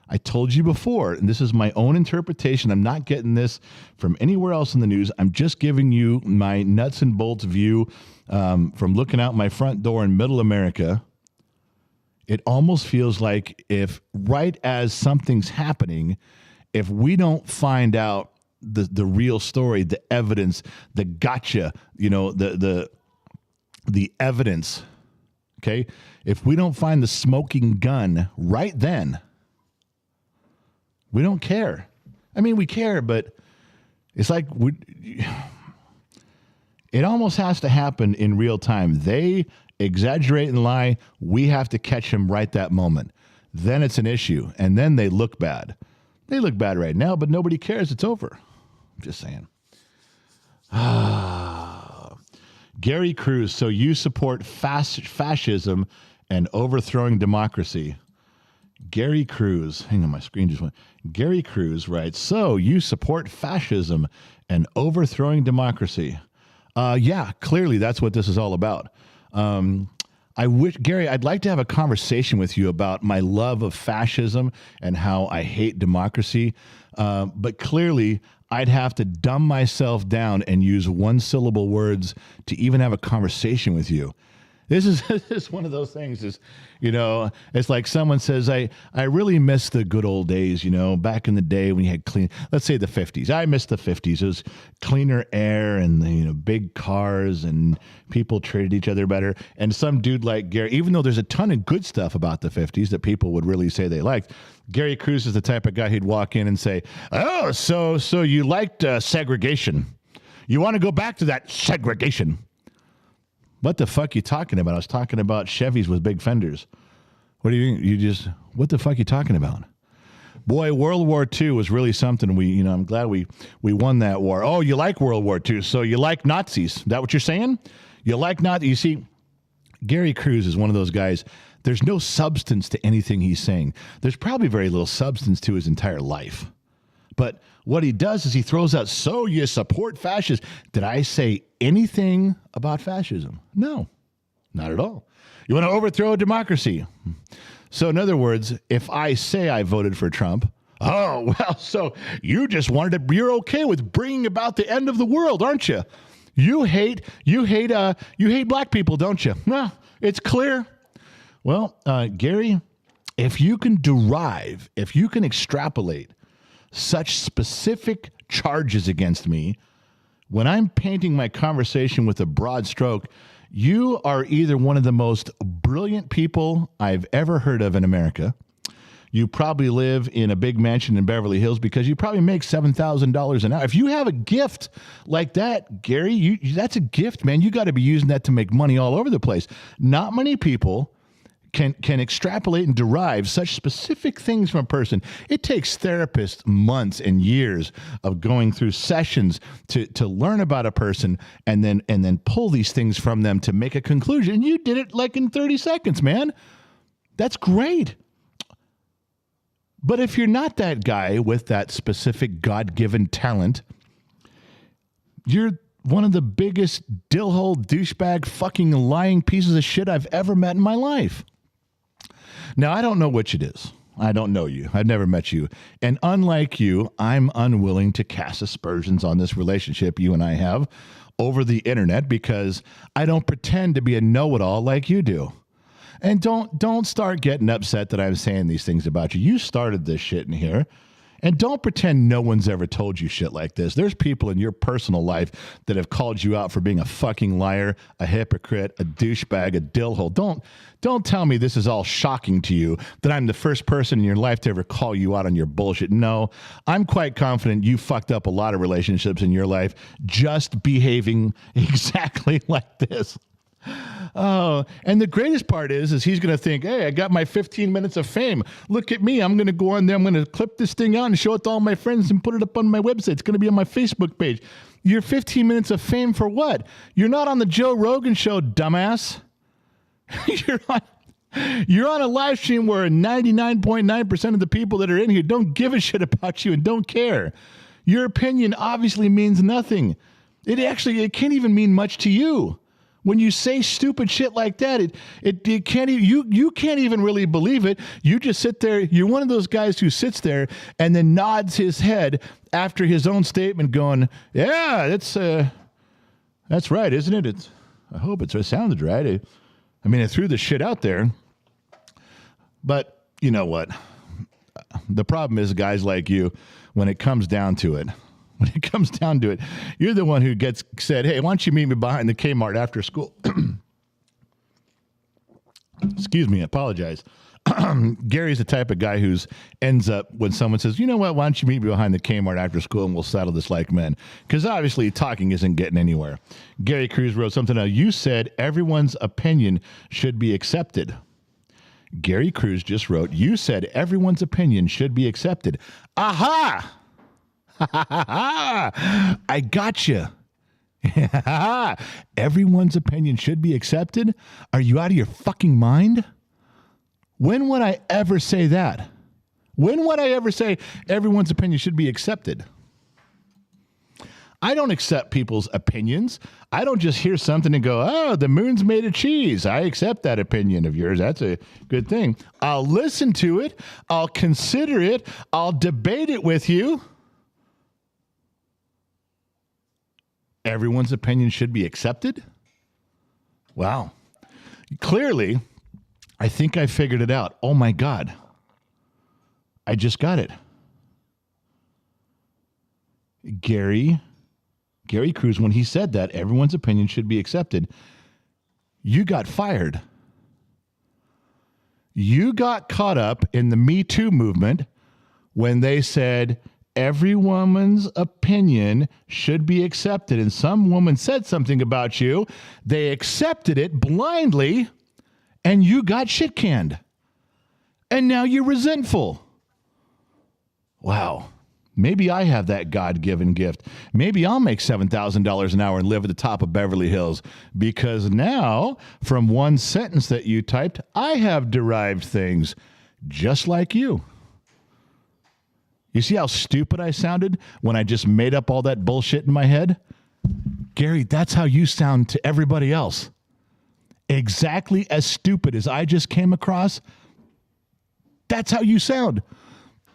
I told you before, and this is my own interpretation. I'm not getting this from anywhere else in the news. I'm just giving you my nuts and bolts view from looking out my front door in middle America. It almost feels like if right as something's happening, if we don't find out the real story, the evidence, the gotcha, the evidence, okay? If we don't find the smoking gun right then, we don't care. I mean, we care, but it's like it almost has to happen in real time. They exaggerate and lie. We have to catch them right that moment. Then it's an issue, and then they look bad. They look bad right now, but nobody cares. It's over. I'm just saying. Gary Cruz, so you support fascism and overthrowing democracy. Gary Cruz, hang on, my screen just went. Gary Cruz writes, so you support fascism and overthrowing democracy. Yeah, clearly that's what this is all about. I wish, Gary, I'd like to have a conversation with you about my love of fascism and how I hate democracy. But clearly, I'd have to dumb myself down and use one-syllable words to even have a conversation with you. This is one of those things it's like someone says, I really miss the good old days, back in the day when you had clean, let's say the 50s. I miss the 50s. It was cleaner air and, big cars and people treated each other better. And some dude like Gary, even though there's a ton of good stuff about the 50s that people would really say they liked, Gary Cruz is the type of guy who'd walk in and say, oh, so you liked segregation. You want to go back to that segregation. What the fuck you talking about? I was talking about Chevys with big fenders. What do you mean? What the fuck you talking about? Boy, World War II was really something. I'm glad we won that war. Oh, you like World War II, so you like Nazis. Is that what you're saying? You like Nazis? You see, Gary Cruz is one of those guys. There's no substance to anything he's saying. There's probably very little substance to his entire life. But what he does is he throws out, so you support fascism. Did I say anything about fascism? No, not at all. You want to overthrow democracy. So in other words, if I say I voted for Trump, oh, well, so you're okay with bringing about the end of the world, aren't you? You hate black people, don't you? No, it's clear. Well, Gary, if you can extrapolate such specific charges against me, when I'm painting my conversation with a broad stroke, you are either one of the most brilliant people I've ever heard of in America. You probably live in a big mansion in Beverly Hills because you probably make $7,000 an hour. If you have a gift like that, Gary, that's a gift, man. You got to be using that to make money all over the place. Not many people can extrapolate and derive such specific things from a person. It takes therapists months and years of going through sessions to learn about a person and then pull these things from them to make a conclusion. You did it like in 30 seconds, man. That's great. But if you're not that guy with that specific God-given talent, you're one of the biggest dillhole, douchebag, fucking lying pieces of shit I've ever met in my life. Now, I don't know which it is. I don't know you. I've never met you. And unlike you, I'm unwilling to cast aspersions on this relationship you and I have over the internet because I don't pretend to be a know-it-all like you do. And don't start getting upset that I'm saying these things about you. You started this shit in here. And don't pretend no one's ever told you shit like this. There's people in your personal life that have called you out for being a fucking liar, a hypocrite, a douchebag, a dillhole. Don't tell me this is all shocking to you, that I'm the first person in your life to ever call you out on your bullshit. No, I'm quite confident you fucked up a lot of relationships in your life just behaving exactly like this. Oh, and the greatest part is he's going to think, hey, I got my 15 minutes of fame. Look at me. I'm going to go on there. I'm going to clip this thing out and show it to all my friends and put it up on my website. It's going to be on my Facebook page. Your 15 minutes of fame for what? You're not on the Joe Rogan show, dumbass. You're on a live stream where 99.9% of the people that are in here don't give a shit about you and don't care. Your opinion obviously means nothing. It can't even mean much to you. When you say stupid shit like that, it can't even, you can't even really believe it. You just sit there. You're one of those guys who sits there and then nods his head after his own statement, going, "Yeah, that's right, isn't it? I hope it sounded right. I mean, I threw the shit out there, but you know what? The problem is, guys like you, when it comes down to it." When it comes down to it, you're the one who gets said, hey, why don't you meet me behind the Kmart after school? Excuse me, I apologize. Gary's the type of guy who ends up when someone says, you know what, why don't you meet me behind the Kmart after school and we'll settle this like men? Because obviously talking isn't getting anywhere. Gary Cruz wrote something out. You said everyone's opinion should be accepted. Gary Cruz just wrote, you said everyone's opinion should be accepted. Aha! I gotcha. Everyone's opinion should be accepted? Are you out of your fucking mind? When would I ever say that? When would I ever say everyone's opinion should be accepted? I don't accept people's opinions. I don't just hear something and go, oh, the moon's made of cheese. I accept that opinion of yours. That's a good thing. I'll listen to it. I'll consider it. I'll debate it with you. Everyone's opinion should be accepted? Wow. Clearly, I think I figured it out. Oh my God. I just got it. Gary Cruz, when he said that, everyone's opinion should be accepted, you got fired. You got caught up in the Me Too movement when they said, every woman's opinion should be accepted. And some woman said something about you. They accepted it blindly, and you got shit canned. And now you're resentful. Wow. Maybe I have that God-given gift. Maybe I'll make $7,000 an hour and live at the top of Beverly Hills, because now, from one sentence that you typed, I have derived things just like you. You see how stupid I sounded when I just made up all that bullshit in my head? Gary, that's how you sound to everybody else. Exactly as stupid as I just came across, that's how you sound.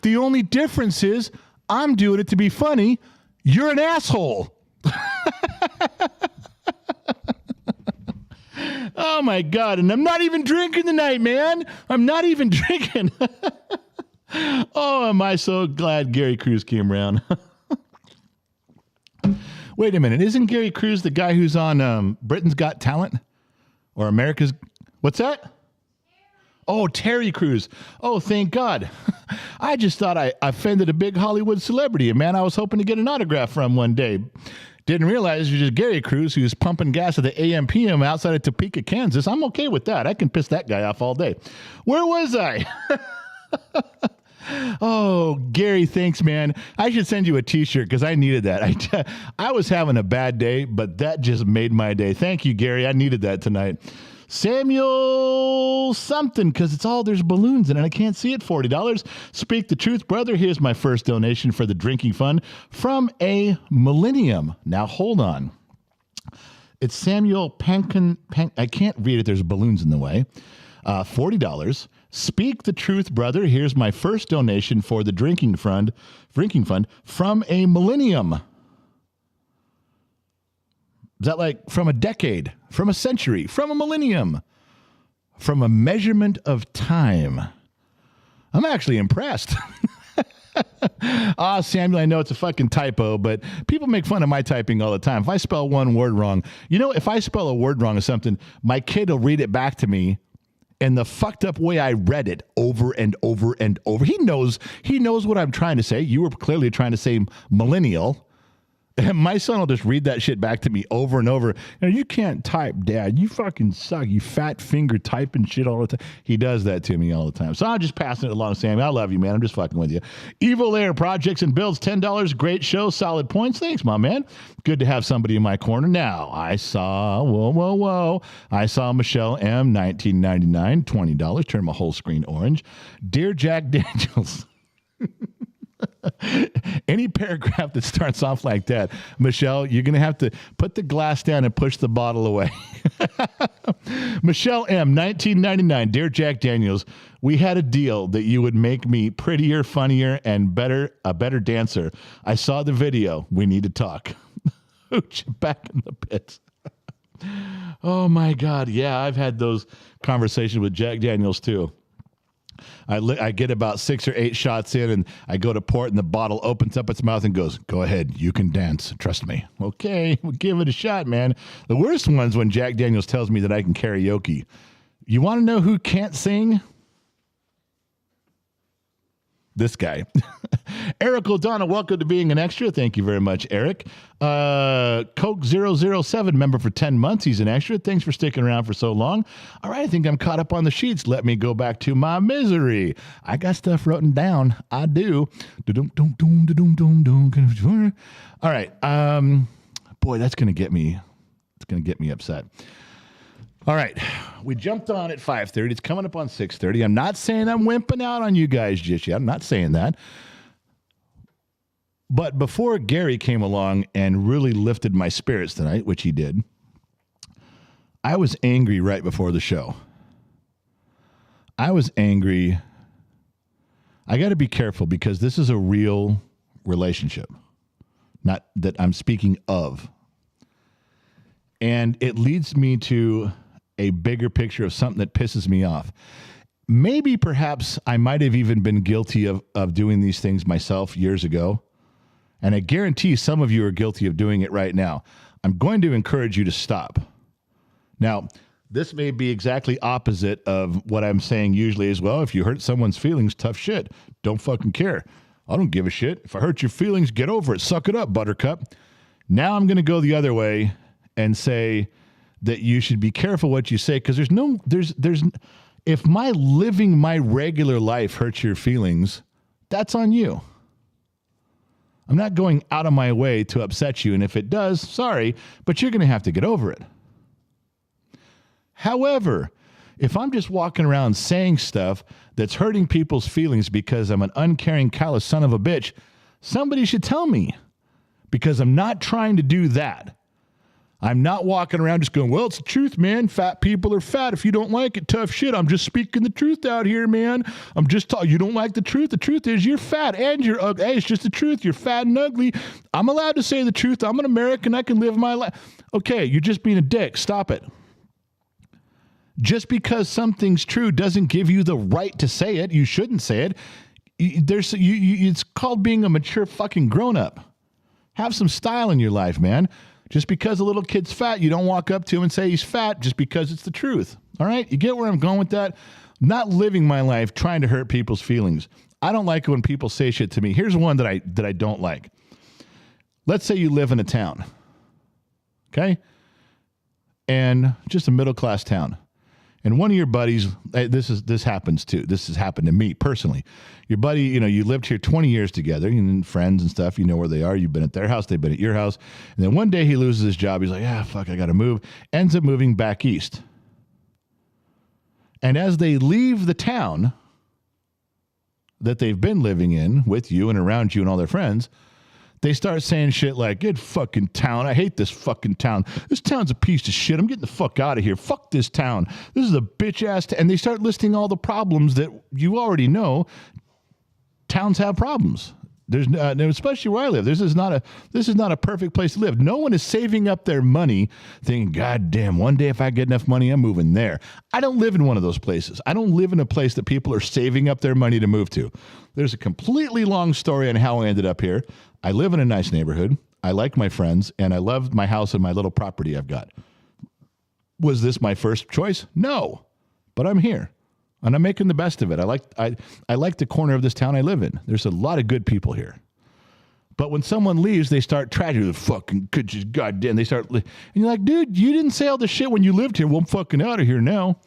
The only difference is I'm doing it to be funny. You're an asshole. Oh, my God. And I'm not even drinking tonight, man. I'm not even drinking. Oh, am I so glad Gary Cruz came around. Wait a minute. Isn't Gary Cruz the guy who's on Britain's Got Talent? Or America's... What's that? Oh, Terry Crews. Oh, thank God. I just thought I offended a big Hollywood celebrity, a man I was hoping to get an autograph from one day. Didn't realize you're just Gary Cruz, who's pumping gas at the AM/PM outside of Topeka, Kansas. I'm okay with that. I can piss that guy off all day. Where was I? Oh, Gary, thanks, man. I should send you a T-shirt because I needed that. I was having a bad day, but that just made my day. Thank you, Gary. I needed that tonight. Samuel something, because there's balloons in it. I can't see it. $40. Speak the truth, brother. Here's my first donation for the drinking fund from a millennium. Now, hold on. It's Samuel Pankin. I can't read it. There's balloons in the way. $40. Speak the truth, brother. Here's my first donation for the drinking fund from a millennium. Is that like from a decade, from a century, from a millennium, from a measurement of time? I'm actually impressed. Samuel, I know it's a fucking typo, but people make fun of my typing all the time. If I spell one word wrong, if I spell a word wrong or something, my kid will read it back to me in the fucked up way I read it over and over and over. He knows what I'm trying to say. You were clearly trying to say millennial. And my son will just read that shit back to me over and over. You can't type, Dad. You fucking suck. You fat finger typing shit all the time. He does that to me all the time. So I'm just passing it along, Sammy. I love you, man. I'm just fucking with you. Evil Air Projects and Builds, $10. Great show. Solid points. Thanks, my man. Good to have somebody in my corner. Now, I saw, I saw Michelle M, $19.99, $20. Turn my whole screen orange. Dear Jack Daniels. Any paragraph that starts off like that, Michelle, you're going to have to put the glass down and push the bottle away. Michelle M, $19.99. Dear Jack Daniels, we had a deal that you would make me prettier, funnier, and a better dancer. I saw the video. We need to talk. Hooch, back in the pits. Oh, my God. Yeah, I've had those conversations with Jack Daniels, too. I get about 6 or 8 shots in, and I go to pour it, and the bottle opens up its mouth and goes, "Go ahead, you can dance. Trust me." Okay, we'll give it a shot, man. The worst one's when Jack Daniels tells me that I can karaoke. You want to know who can't sing? This guy. Eric O'Donnell, welcome to being an extra. Thank you very much, Eric. Coke007, member for 10 months. He's an extra. Thanks for sticking around for so long. All right, I think I'm caught up on the sheets. Let me go back to my misery. I got stuff written down. I do. All right. Boy, that's going to get me. It's going to get me upset. All right, we jumped on at 5:30. It's coming up on 6:30. I'm not saying I'm wimping out on you guys just yet. I'm not saying that. But before Gary came along and really lifted my spirits tonight, which he did, I was angry right before the show. I was angry. I got to be careful because this is a real relationship, not that I'm speaking of. And it leads me to a bigger picture of something that pisses me off. Maybe perhaps I might have even been guilty of doing these things myself years ago. And I guarantee some of you are guilty of doing it right now. I'm going to encourage you to stop. Now, this may be exactly opposite of what I'm saying usually as well. If you hurt someone's feelings, tough shit. Don't fucking care. I don't give a shit. If I hurt your feelings, get over it. Suck it up, buttercup. Now I'm going to go the other way and say that you should be careful what you say, because if my living my regular life hurts your feelings, that's on you. I'm not going out of my way to upset you, and if it does, sorry, but you're going to have to get over it. However, if I'm just walking around saying stuff that's hurting people's feelings because I'm an uncaring, callous son of a bitch, somebody should tell me, because I'm not trying to do that. I'm not walking around just going, well, it's the truth, man. Fat people are fat. If you don't like it, tough shit. I'm just speaking the truth out here, man. I'm just talking. You don't like the truth? The truth is you're fat and you're ugly. Hey, it's just the truth. You're fat and ugly. I'm allowed to say the truth. I'm an American. I can live my life. Okay, you're just being a dick. Stop it. Just because something's true doesn't give you the right to say it. You shouldn't say it. It's called being a mature fucking grown-up. Have some style in your life, man. Just because a little kid's fat, you don't walk up to him and say he's fat just because it's the truth. All right? You get where I'm going with that? I'm not living my life trying to hurt people's feelings. I don't like it when people say shit to me. Here's one that I don't like. Let's say you live in a town. Okay? And just a middle-class town. And one of your buddies, this happens too. This has happened to me personally. Your buddy, you lived here 20 years together, and friends and stuff, you know where they are. You've been at their house, they've been at your house. And then one day he loses his job. He's like, fuck, I got to move. Ends up moving back east. And as they leave the town that they've been living in with you and around you and all their friends, they start saying shit like, good fucking town. I hate this fucking town. This town's a piece of shit. I'm getting the fuck out of here. Fuck this town. This is a bitch-ass town. And they start listing all the problems that you already know. Towns have problems. especially where I live. This is not a perfect place to live. No one is saving up their money thinking, God damn, one day if I get enough money, I'm moving there. I don't live in one of those places. I don't live in a place that people are saving up their money to move to. There's a completely long story on how I ended up here. I live in a nice neighborhood. I like my friends, and I love my house and my little property I've got. Was this my first choice? No, but I'm here. And I'm making the best of it. I like the corner of this town I live in. There's a lot of good people here. But when someone leaves, they start tragedy. Fucking goddamn. They start, and you're like, dude, you didn't say all the shit when you lived here. Well, I'm fucking out of here now.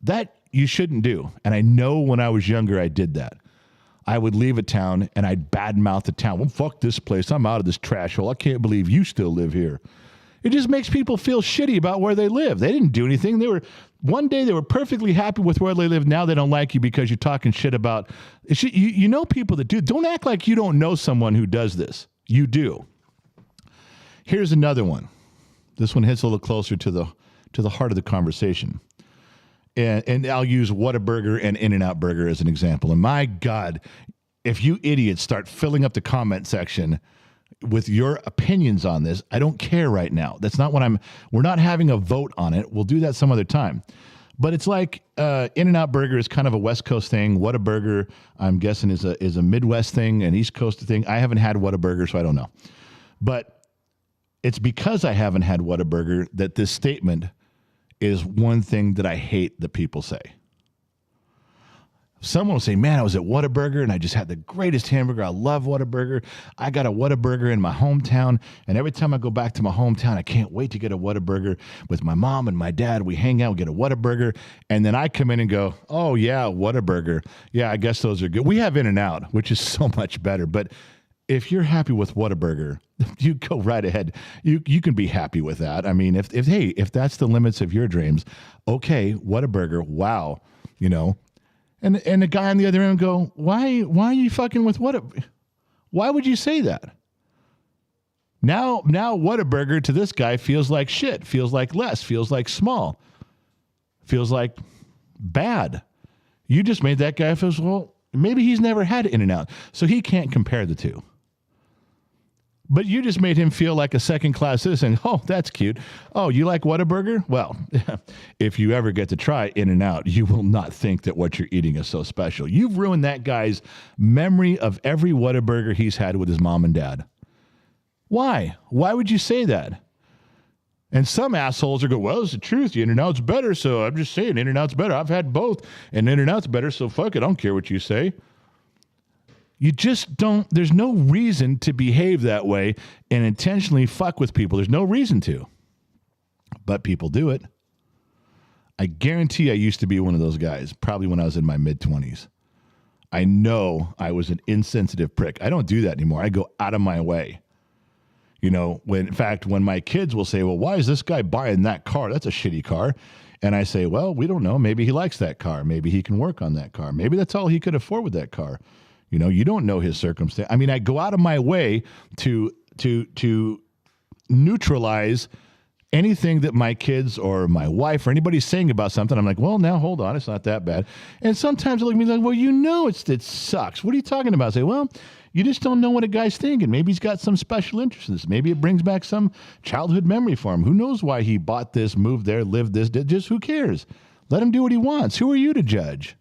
That you shouldn't do. And I know when I was younger, I did that. I would leave a town and I'd badmouth the town. Well, fuck this place. I'm out of this trash hole. I can't believe you still live here. It just makes people feel shitty about where they live. They didn't do anything. One day they were perfectly happy with where they live. Now they don't like you because you're talking shit about. You know people that do. Don't act like you don't know someone who does this. You do. Here's another one. This one hits a little closer to the heart of the conversation. And I'll use Whataburger and In-N-Out Burger as an example. And my God, if you idiots start filling up the comment section with your opinions on this, I don't care right now. That's not what we're not having a vote on it. We'll do that some other time. But it's like In-N-Out Burger is kind of a West Coast thing. Whataburger, I'm guessing, is a Midwest thing, an East Coast thing. I haven't had Whataburger, so I don't know. But it's because I haven't had Whataburger that this statement is one thing that I hate that people say. Someone will say, man, I was at Whataburger and I just had the greatest hamburger. I love Whataburger. I got a Whataburger in my hometown. And every time I go back to my hometown, I can't wait to get a Whataburger with my mom and my dad. We hang out, we get a Whataburger. And then I come in and go, oh, yeah, Whataburger. Yeah, I guess those are good. We have In-N-Out, which is so much better. But if you're happy with Whataburger, you go right ahead. You can be happy with that. I mean, if that's the limits of your dreams, okay, Whataburger, wow, you know. And the guy on the other end go, why are you fucking with Whataburger? Why would you say that? Now Whataburger to this guy feels like shit, feels like less, feels like small, feels like bad. You just made that guy feel, well, maybe he's never had In-N-Out, so he can't compare the two. But you just made him feel like a second-class citizen. Oh, that's cute. Oh, you like Whataburger? Well, if you ever get to try In-N-Out, you will not think that what you're eating is so special. You've ruined that guy's memory of every Whataburger he's had with his mom and dad. Why? Why would you say that? And some assholes are going, well, it's the truth. In-N-Out's better, so I'm just saying In-N-Out's better. I've had both, and In-N-Out's better, so fuck it. I don't care what you say. You just don't, there's no reason to behave that way and intentionally fuck with people. There's no reason to. But people do it. I guarantee I used to be one of those guys, probably when I was in my mid-20s. I know I was an insensitive prick. I don't do that anymore. I go out of my way. You know, in fact, when my kids will say, well, why is this guy buying that car? That's a shitty car. And I say, well, we don't know. Maybe he likes that car. Maybe he can work on that car. Maybe that's all he could afford with that car. You know, you don't know his circumstance. I mean, I go out of my way to neutralize anything that my kids or my wife or anybody's saying about something. I'm like, well, now hold on, it's not that bad. And sometimes they look at me like, well, you know, it sucks. What are you talking about? I say, well, you just don't know what a guy's thinking. Maybe he's got some special interest in this. Maybe it brings back some childhood memory for him. Who knows why he bought this, moved there, lived this? Just who cares? Let him do what he wants. Who are you to judge?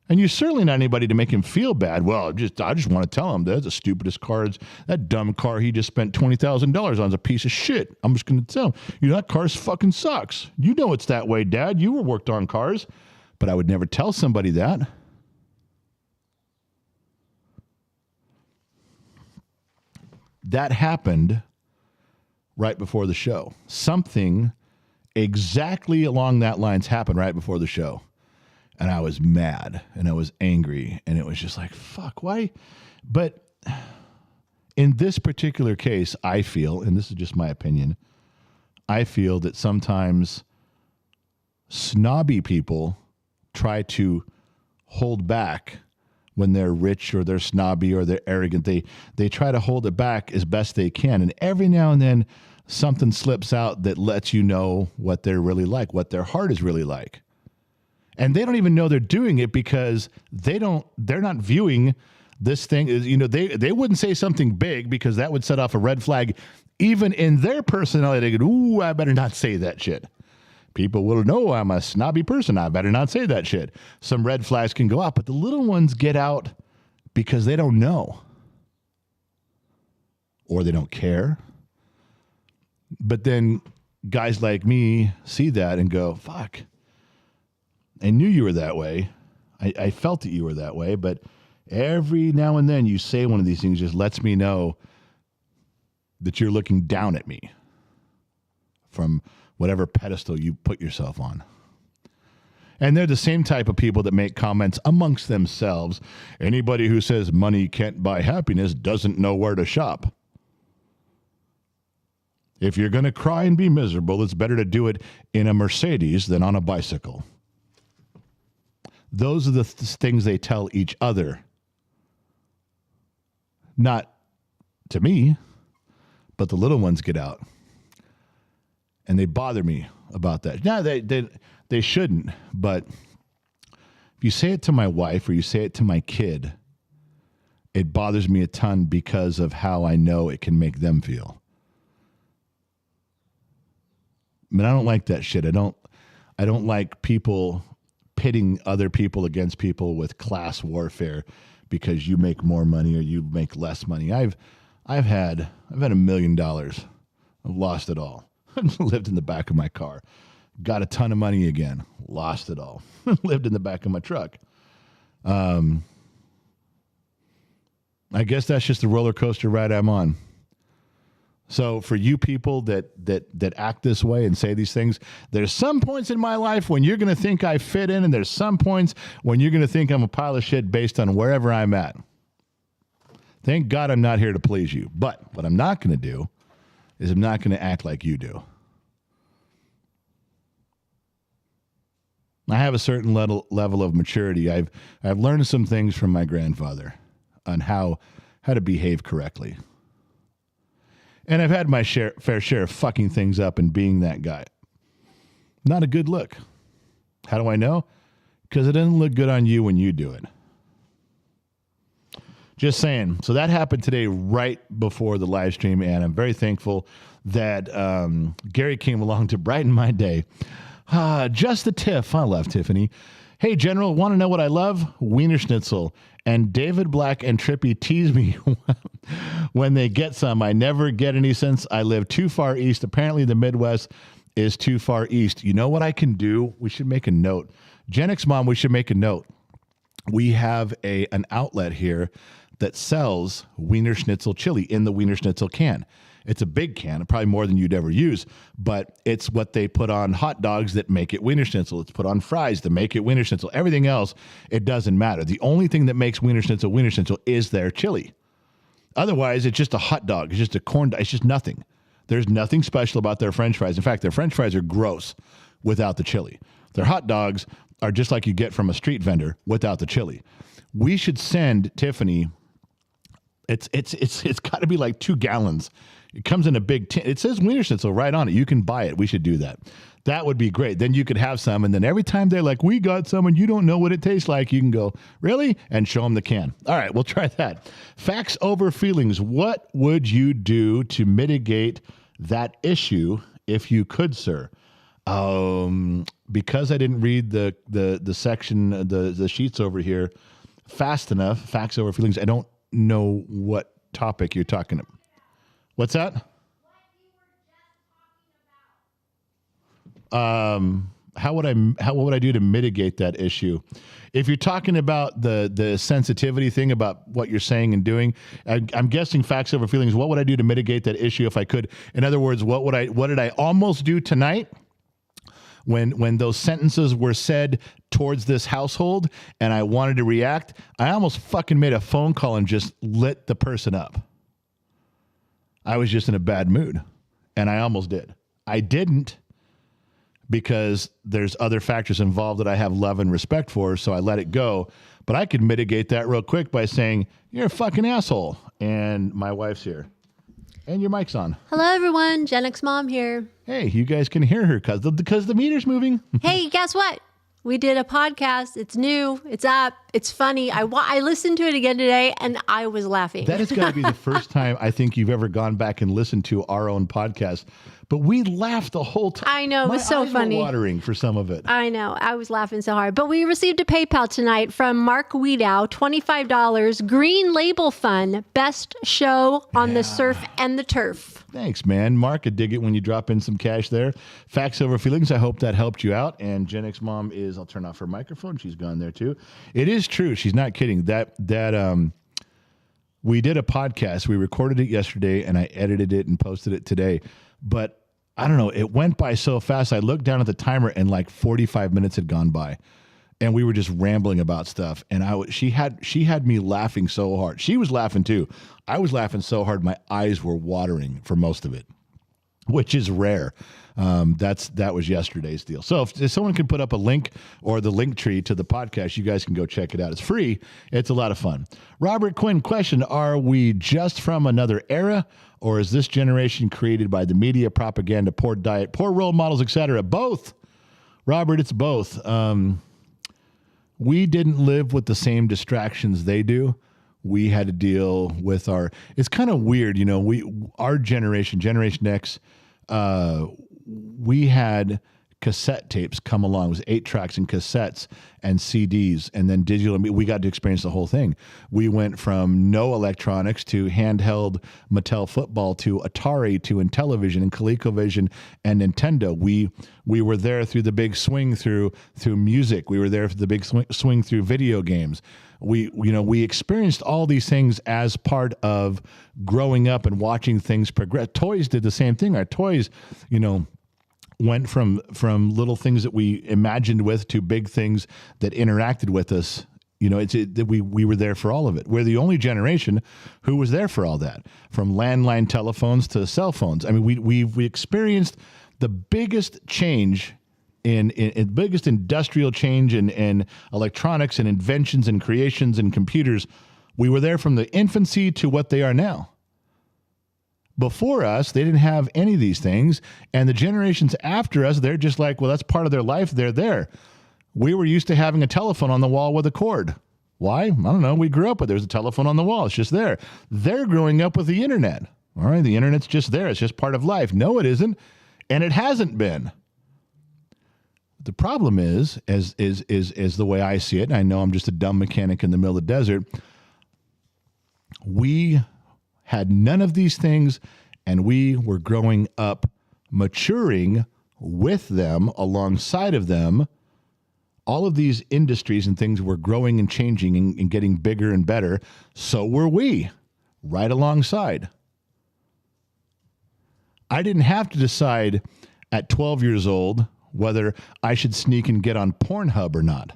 And you're certainly not anybody to make him feel bad. Well, I just want to tell him that's the stupidest car. That dumb car he just spent $20,000 on is a piece of shit. I'm just going to tell him, you know, that car fucking sucks. You know it's that way, Dad. You were worked on cars. But I would never tell somebody that. That happened right before the show. Something exactly along that lines happened right before the show. And I was mad and I was angry and it was just like, fuck, why? But in this particular case, I feel, and this is just my opinion, I feel that sometimes snobby people try to hold back when they're rich or they're snobby or they're arrogant. They try to hold it back as best they can. And every now and then something slips out that lets you know what they're really like, what their heart is really like. And they don't even know they're doing it because they're not viewing This thing is, they wouldn't say something big because that would set off a red flag. Even in their personality, they go, ooh, I better not say that shit. People will know I'm a snobby person. I better not say that shit. Some red flags can go out, but the little ones get out because they don't know. Or they don't care. But then guys like me see that and go, fuck, I knew you were that way. I felt that you were that way, but every now and then you say one of these things just lets me know that you're looking down at me from whatever pedestal you put yourself on. And they're the same type of people that make comments amongst themselves. Anybody who says money can't buy happiness doesn't know where to shop. If you're going to cry and be miserable, it's better to do it in a Mercedes than on a bicycle. Those are the things they tell each other. Not to me, but the little ones get out. And they bother me about that. Now, they shouldn't, but if you say it to my wife or you say it to my kid, it bothers me a ton because of how I know it can make them feel. I mean, I don't like that shit. I don't like people pitting other people against people with class warfare because you make more money or you make less money. I've had $1 million. I've lost it all. Lived in the back of my car. Got a ton of money again. Lost it all. Lived in the back of my truck. I guess that's just the roller coaster ride I'm on. So for you people that act this way and say these things, there's some points in my life when you're going to think I fit in, and there's some points when you're going to think I'm a pile of shit based on wherever I'm at. Thank God I'm not here to please you. But what I'm not going to do is I'm not going to act like you do. I have a certain level of maturity. I've learned some things from my grandfather on how to behave correctly. And I've had my fair share of fucking things up and being that guy. Not a good look. How do I know? Because it doesn't look good on you when you do it. Just saying. So that happened today right before the live stream, and I'm very thankful that Gary came along to brighten my day. Just the tiff. I love Tiffany. Hey, General, want to know what I love? Wiener Schnitzel. And David Black and Trippy tease me when they get some. I never get any since I live too far east. Apparently the Midwest is too far east. You know what I can do? We should make a note. Gen X Mom, we should make a note. We have an outlet here that sells Wiener Schnitzel chili in the Wiener Schnitzel can. It's a big can, probably more than you'd ever use, but it's what they put on hot dogs that make it Wiener Schnitzel. It's put on fries to make it Wiener Schnitzel. Everything else, it doesn't matter. The only thing that makes Wiener Schnitzel is their chili. Otherwise, it's just a hot dog. It's just a corn dog. It's just nothing. There's nothing special about their French fries. In fact, their French fries are gross without the chili. Their hot dogs are just like you get from a street vendor without the chili. We should send Tiffany. It's got to be like 2 gallons. It comes in a big tin. It says Wiener Schnitzel right on it. You can buy it. We should do that. That would be great. Then you could have some, and then every time they're like, we got some, and you don't know what it tastes like, you can go, really? And show them the can. All right, we'll try that. Facts over feelings. What would you do to mitigate that issue if you could, sir? Because I didn't read the section, the sheets over here fast enough, facts over feelings, I don't know what topic you're talking about. What's that? What you were just talking about. What would I do to mitigate that issue? If you're talking about the sensitivity thing about what you're saying and doing, I'm guessing facts over feelings. What would I do to mitigate that issue if I could? In other words, what did I almost do tonight? When those sentences were said towards this household and I wanted to react, I almost fucking made a phone call and just lit the person up. I was just in a bad mood, and I almost did. I didn't because there's other factors involved that I have love and respect for, so I let it go. But I could mitigate that real quick by saying, you're a fucking asshole, and my wife's here. And your mic's on. Hello, everyone. Gen X Mom here. Hey, you guys can hear her because the meter's moving. Hey, guess what? We did a podcast. It's new. It's up. It's funny. I listened to it again today, and I was laughing. That has got to be the first time I think you've ever gone back and listened to our own podcast. But we laughed the whole time. I know. It was so funny. Were watering for some of it. I know. I was laughing so hard. But we received a PayPal tonight from Mark Wiedow, $25. Green Label Fun. Best show on the surf and the turf. Thanks, man. Mark, I dig it when you drop in some cash there. Facts over feelings. I hope that helped you out. And Gen X Mom I'll turn off her microphone. She's gone there too. It is true. She's not kidding. We did a podcast. We recorded it yesterday and I edited it and posted it today. But I don't know. It went by so fast. I looked down at the timer and like 45 minutes had gone by. And we were just rambling about stuff. And she had me laughing so hard. She was laughing too. I was laughing so hard my eyes were watering for most of it, which is rare. That was yesterday's deal. So if someone can put up a link or the link tree to the podcast, you guys can go check it out. It's free. It's a lot of fun. Robert Quinn, question: are we just from another era, or is this generation created by the media, propaganda, poor diet, poor role models, etc.? Both, Robert. It's both. We didn't live with the same distractions they do. We had to deal with it's kind of weird, our generation, Generation X, we had cassette tapes come along. It was 8 tracks and cassettes and CDs and then digital. We got to experience the whole thing. We went from no electronics to handheld Mattel football to Atari to Intellivision and ColecoVision and Nintendo. We were there through the big swing through music. We were there for the big swing through video games. We experienced all these things as part of growing up and watching things progress. Toys did the same thing. Our toys, went from little things that we imagined with to big things that interacted with us. We were there for all of it. We're the only generation who was there for all that, from landline telephones to cell phones. I mean, we experienced the biggest change in biggest industrial change in electronics and inventions and creations and computers. We were there from the infancy to what they are now. Before us, they didn't have any of these things. And the generations after us, they're just like, well, that's part of their life. They're there. We were used to having a telephone on the wall with a cord. Why? I don't know. We grew up with there's a telephone on the wall. It's just there. They're growing up with the internet. All right. The internet's just there. It's just part of life. No, it isn't. And it hasn't been. The problem is the way I see it, and I know I'm just a dumb mechanic in the middle of the desert, we had none of these things, and we were growing up, maturing with them, alongside of them. All of these industries and things were growing and changing and getting bigger and better. So were we, right alongside. I didn't have to decide at 12 years old whether I should sneak and get on Pornhub or not.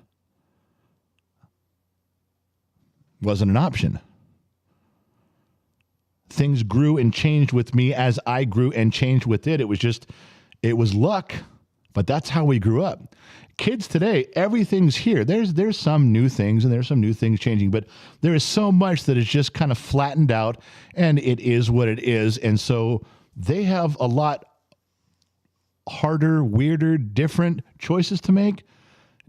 Wasn't an option. Things grew and changed with me as I grew and changed with it. It was luck, but that's how we grew up. Kids today, everything's here. There's some new things and there's some new things changing, but there is so much that is just kind of flattened out, and it is what it is. And so they have a lot harder, weirder, different choices to make,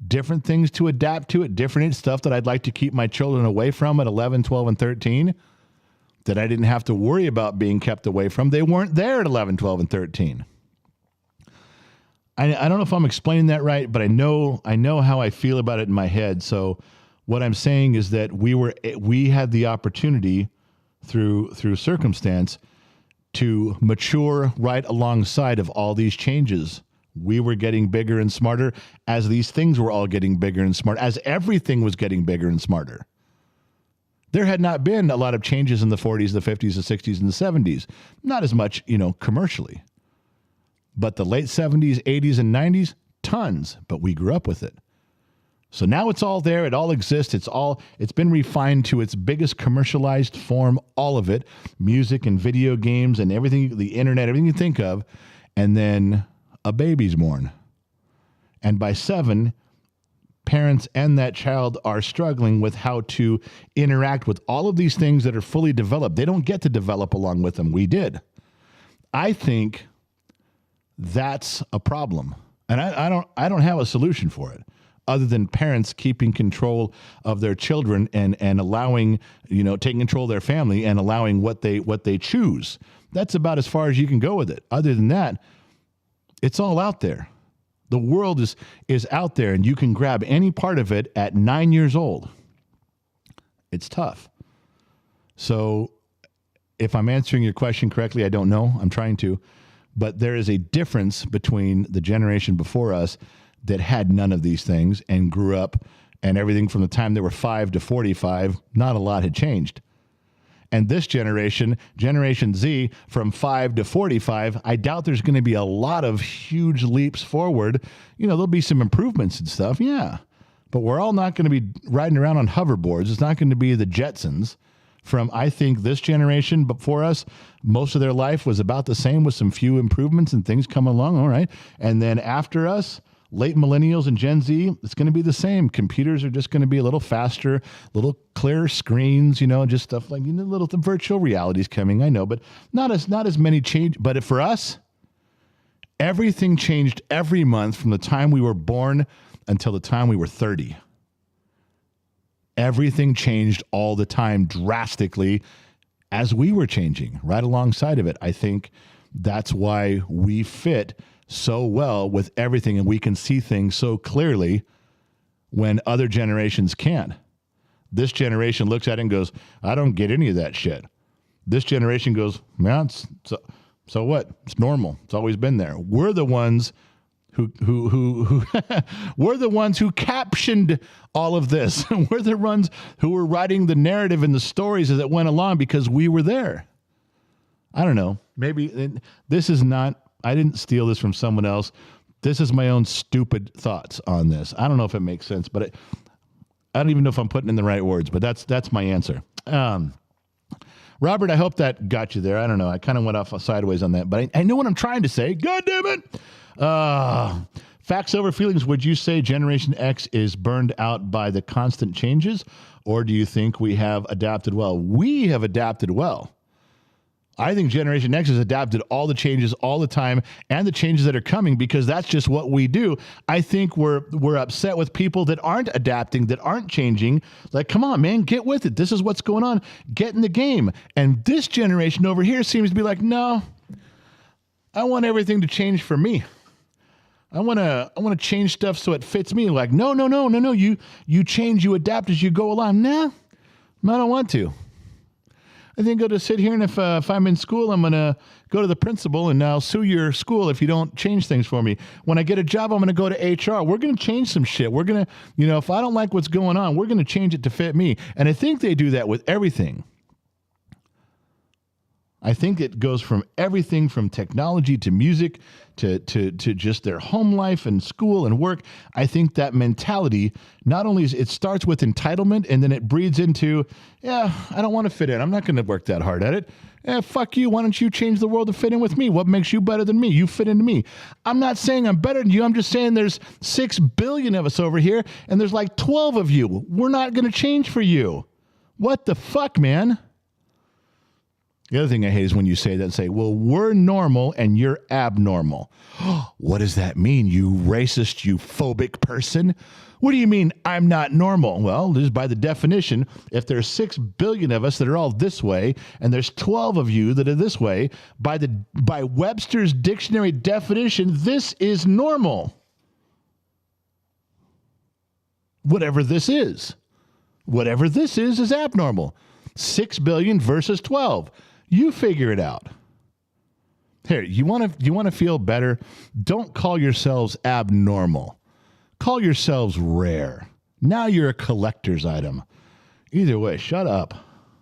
different things to adapt to it, different stuff that I'd like to keep my children away from at 11, 12, and 13 that I didn't have to worry about being kept away from. They weren't there at 11, 12, and 13. I don't know if I'm explaining that right, but I know how I feel about it in my head. So what I'm saying is that we had the opportunity through circumstance to mature right alongside of all these changes. We were getting bigger and smarter as these things were all getting bigger and smarter, as everything was getting bigger and smarter. There had not been a lot of changes in the 40s, the 50s, the 60s, and the 70s. Not as much, commercially. But the late 70s, 80s, and 90s, tons. But we grew up with it. So now it's all there. It all exists. It's been refined to its biggest commercialized form, all of it. Music and video games and everything, the internet, everything you think of. And then a baby's born. And by 7, parents and that child are struggling with how to interact with all of these things that are fully developed. They don't get to develop along with them. We did. I think that's a problem. And I don't have a solution for it. other than parents keeping control of their children and allowing, taking control of their family and allowing what they choose. That's about as far as you can go with it. Other than that, it's all out there. The world is out there, and you can grab any part of it at 9 years old. It's tough. So if I'm answering your question correctly, I don't know. I'm trying to. But there is a difference between the generation before us that had none of these things and grew up, and everything from the time they were 5 to 45, not a lot had changed. And this generation, Generation Z, from 5 to 45, I doubt there's going to be a lot of huge leaps forward. There'll be some improvements and stuff, yeah. But we're all not going to be riding around on hoverboards. It's not going to be the Jetsons. I think this generation before us, most of their life was about the same with some few improvements and things come along, all right. And then after us, late millennials and Gen Z, it's going to be the same. Computers are just going to be a little faster, little clearer screens, just stuff like the virtual reality's coming. I know, but not as many change. But for us, everything changed every month from the time we were born until the time we were 30. Everything changed all the time drastically as we were changing right alongside of it. I think that's why we fit so well with everything, and we can see things so clearly when other generations can't. This generation looks at it and goes, I don't get any of that shit. This generation goes, man, so what? It's normal. It's always been there. We're the ones who we're the ones who captioned all of this. We're the ones who were writing the narrative and the stories as it went along because we were there. I don't know. Maybe this is not, I didn't steal this from someone else. This is my own stupid thoughts on this. I don't know if it makes sense, but I don't even know if I'm putting in the right words, but that's my answer. Robert, I hope that got you there. I don't know. I kind of went off sideways on that, but I know what I'm trying to say. God damn it. Facts over feelings. Would you say Generation X is burned out by the constant changes, or do you think we have adapted well? We have adapted well. I think Generation X has adapted all the changes all the time and the changes that are coming because that's just what we do. I think we're upset with people that aren't adapting, that aren't changing. Like, come on, man, get with it. This is what's going on. Get in the game. And this generation over here seems to be like, no, I want everything to change for me. I want to change stuff so it fits me. Like, no. You change, you adapt as you go along. Nah, I don't want to. I think I'll just sit here, and if I'm in school, I'm going to go to the principal, and I'll sue your school if you don't change things for me. When I get a job, I'm going to go to HR. We're going to change some shit. We're going to, if I don't like what's going on, we're going to change it to fit me. And I think they do that with everything. I think it goes from everything from technology to music to just their home life and school and work. I think that mentality, not only it starts with entitlement and then it breeds into, I don't want to fit in. I'm not going to work that hard at it. Fuck you. Why don't you change the world to fit in with me? What makes you better than me? You fit into me. I'm not saying I'm better than you. I'm just saying there's 6 billion of us over here and there's like 12 of you. We're not going to change for you. What the fuck, man? The other thing I hate is when you say that and say, well, we're normal and you're abnormal. What does that mean, you racist, you phobic person? What do you mean I'm not normal? Well, just by the definition, if there's 6 billion of us that are all this way and there's 12 of you that are this way, by Webster's dictionary definition, this is normal. Whatever this is abnormal. 6 billion versus 12. You figure it out. Here, you want to feel better? Don't call yourselves abnormal. Call yourselves rare. Now you're a collector's item. Either way, shut up.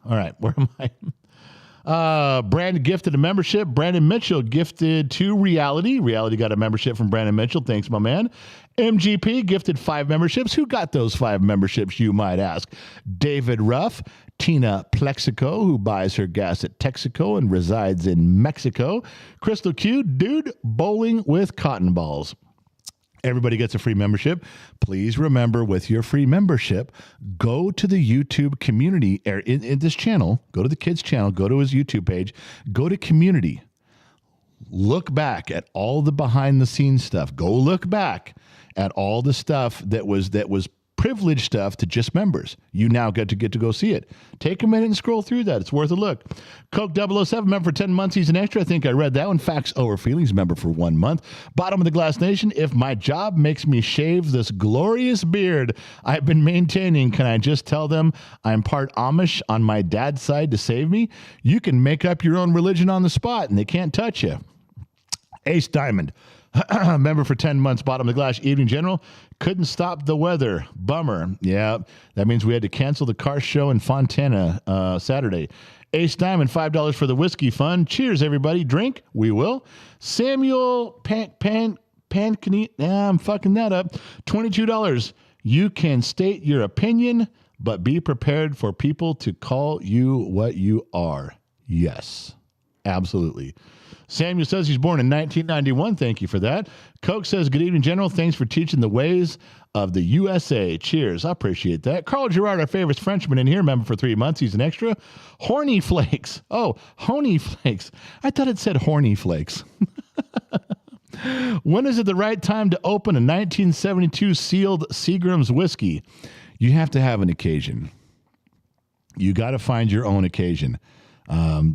All right, where am I? Brandon gifted a membership. Brandon Mitchell gifted to Reality. Reality got a membership from Brandon Mitchell. Thanks, my man. MGP gifted 5 memberships. Who got those 5 memberships, you might ask? David Ruff. Tina Plexico, who buys her gas at Texaco and resides in Mexico. Crystal Q, dude, bowling with cotton balls. Everybody gets a free membership. Please remember, with your free membership, go to the YouTube community in this channel. Go to the kid's channel. Go to his YouTube page. Go to community. look back at all the behind the scenes stuff. Go look back at all the stuff that was privileged stuff to just members. You now get to go see it. Take a minute and scroll through that. It's worth a look. Coke 007 member for 10 months. He's an extra. I think I read that one. Facts Over Feelings member for 1 month. Bottom of the Glass Nation. If my job makes me shave this glorious beard I've been maintaining, can I just tell them I'm part Amish on my dad's side to save me? You can make up your own religion on the spot and they can't touch you. Ace Diamond. Member for 10 months, bottom of the glass. Evening General. Couldn't stop the weather. Bummer. Yeah, that means we had to cancel the car show in Fontana Saturday. Ace Diamond, $5 for the whiskey fund. Cheers, everybody. Drink. We will. Samuel Pankini. I'm fucking that up. $22. You can state your opinion, but be prepared for people to call you what you are. Yes, absolutely. Samuel says he's born in 1991. Thank you for that. Coke says, good evening, General. Thanks for teaching the ways of the USA. Cheers. I appreciate that. Carl Gerard, our favorite Frenchman in here, member for 3 months. He's an extra. Horny Flakes. Oh, Honey Flakes. I thought it said Horny Flakes. When is it the right time to open a 1972 sealed Seagram's whiskey? You have to have an occasion. You got to find your own occasion.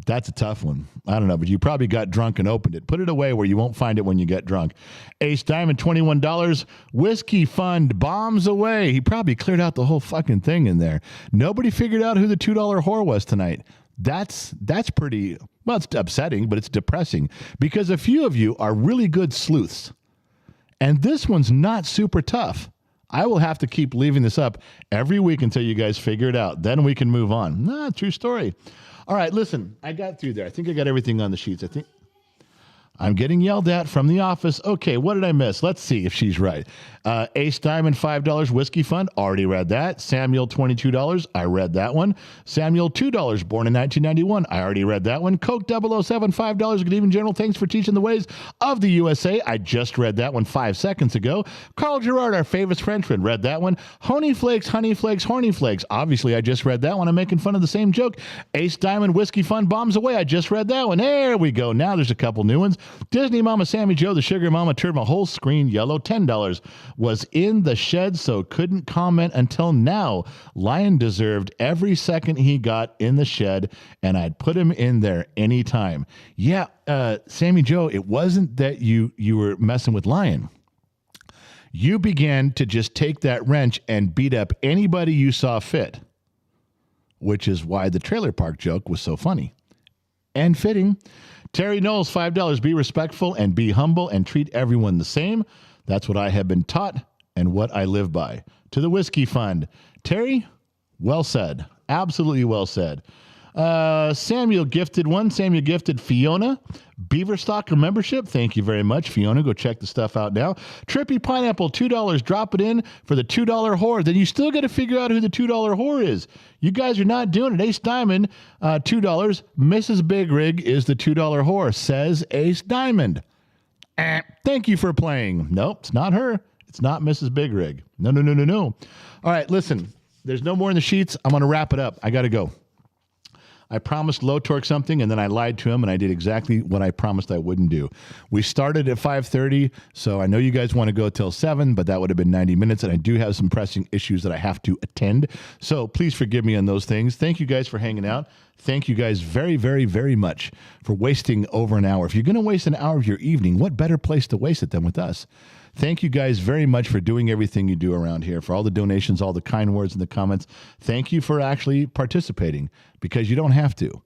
That's a tough one. I don't know, but you probably got drunk and opened it. Put it away where you won't find it when you get drunk. Ace Diamond, $21. Whiskey Fund bombs away. He probably cleared out the whole fucking thing in there. Nobody figured out who the $2 whore was tonight. That's pretty, well, it's upsetting, but it's depressing because a few of you are really good sleuths. And this one's not super tough. I will have to keep leaving this up every week until you guys figure it out. Then we can move on. True story. All right, listen, I got through there. I think I got everything on the sheets. I think I'm getting yelled at from the office. Okay, what did I miss? Let's see if she's right. Ace Diamond, $5 whiskey fund. Already read that. Samuel, $22. I read that one. Samuel, $2. Born in 1991. I already read that one. Coke 007, $5. Good evening, General. Thanks for teaching the ways of the USA. I just read that one 5 seconds ago. Carl Gerard, our favorite Frenchman. Read that one. Honey Flakes, Honey Flakes, Horny Flakes. Obviously, I just read that one. I'm making fun of the same joke. Ace Diamond whiskey fund bombs away. I just read that one. There we go. Now there's a couple new ones. Disney Mama Sammy Joe, the Sugar Mama, turned my whole screen yellow. $10. Was in the shed, so couldn't comment until now. Lion deserved every second he got in the shed, and I'd put him in there anytime. Yeah, Sammy Joe, it wasn't that you were messing with Lion. You began to just take that wrench and beat up anybody you saw fit, which is why the trailer park joke was so funny and fitting. Terry Knowles, $5. Be respectful and be humble and treat everyone the same. That's what I have been taught and what I live by. To the Whiskey Fund. Terry, well said. Absolutely well said. Samuel gifted one. Samuel gifted Fiona Beaverstock membership. Thank you very much, Fiona. Go check the stuff out now. Trippy Pineapple, $2. Drop it in for the $2 whore. Then you still got to figure out who the $2 whore is. You guys are not doing it. Ace Diamond, $2. Mrs. Big Rig is the $2 whore, says Ace Diamond. Thank you for playing. Nope, it's not her. It's not Mrs. Big Rig. No. All right, listen. There's no more in the sheets. I'm going to wrap it up. I got to go. I promised Low Torque something, and then I lied to him, and I did exactly what I promised I wouldn't do. We started at 5:30, so I know you guys want to go till 7, but that would have been 90 minutes, and I do have some pressing issues that I have to attend. So please forgive me on those things. Thank you guys for hanging out. Thank you guys very, very, very much for wasting over an hour. If you're going to waste an hour of your evening, what better place to waste it than with us? Thank you guys very much for doing everything you do around here, for all the donations, all the kind words in the comments. Thank you for actually participating, because you don't have to.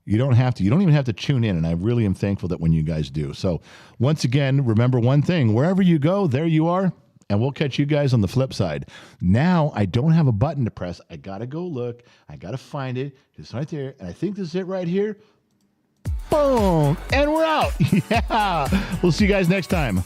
You don't have to. You don't even have to tune in, and I really am thankful that when you guys do. So once again, remember one thing. Wherever you go, there you are, and we'll catch you guys on the flip side. Now, I don't have a button to press. I got to go look. I got to find it. It's right there, and I think this is it right here. Boom, and we're out. Yeah. We'll see you guys next time.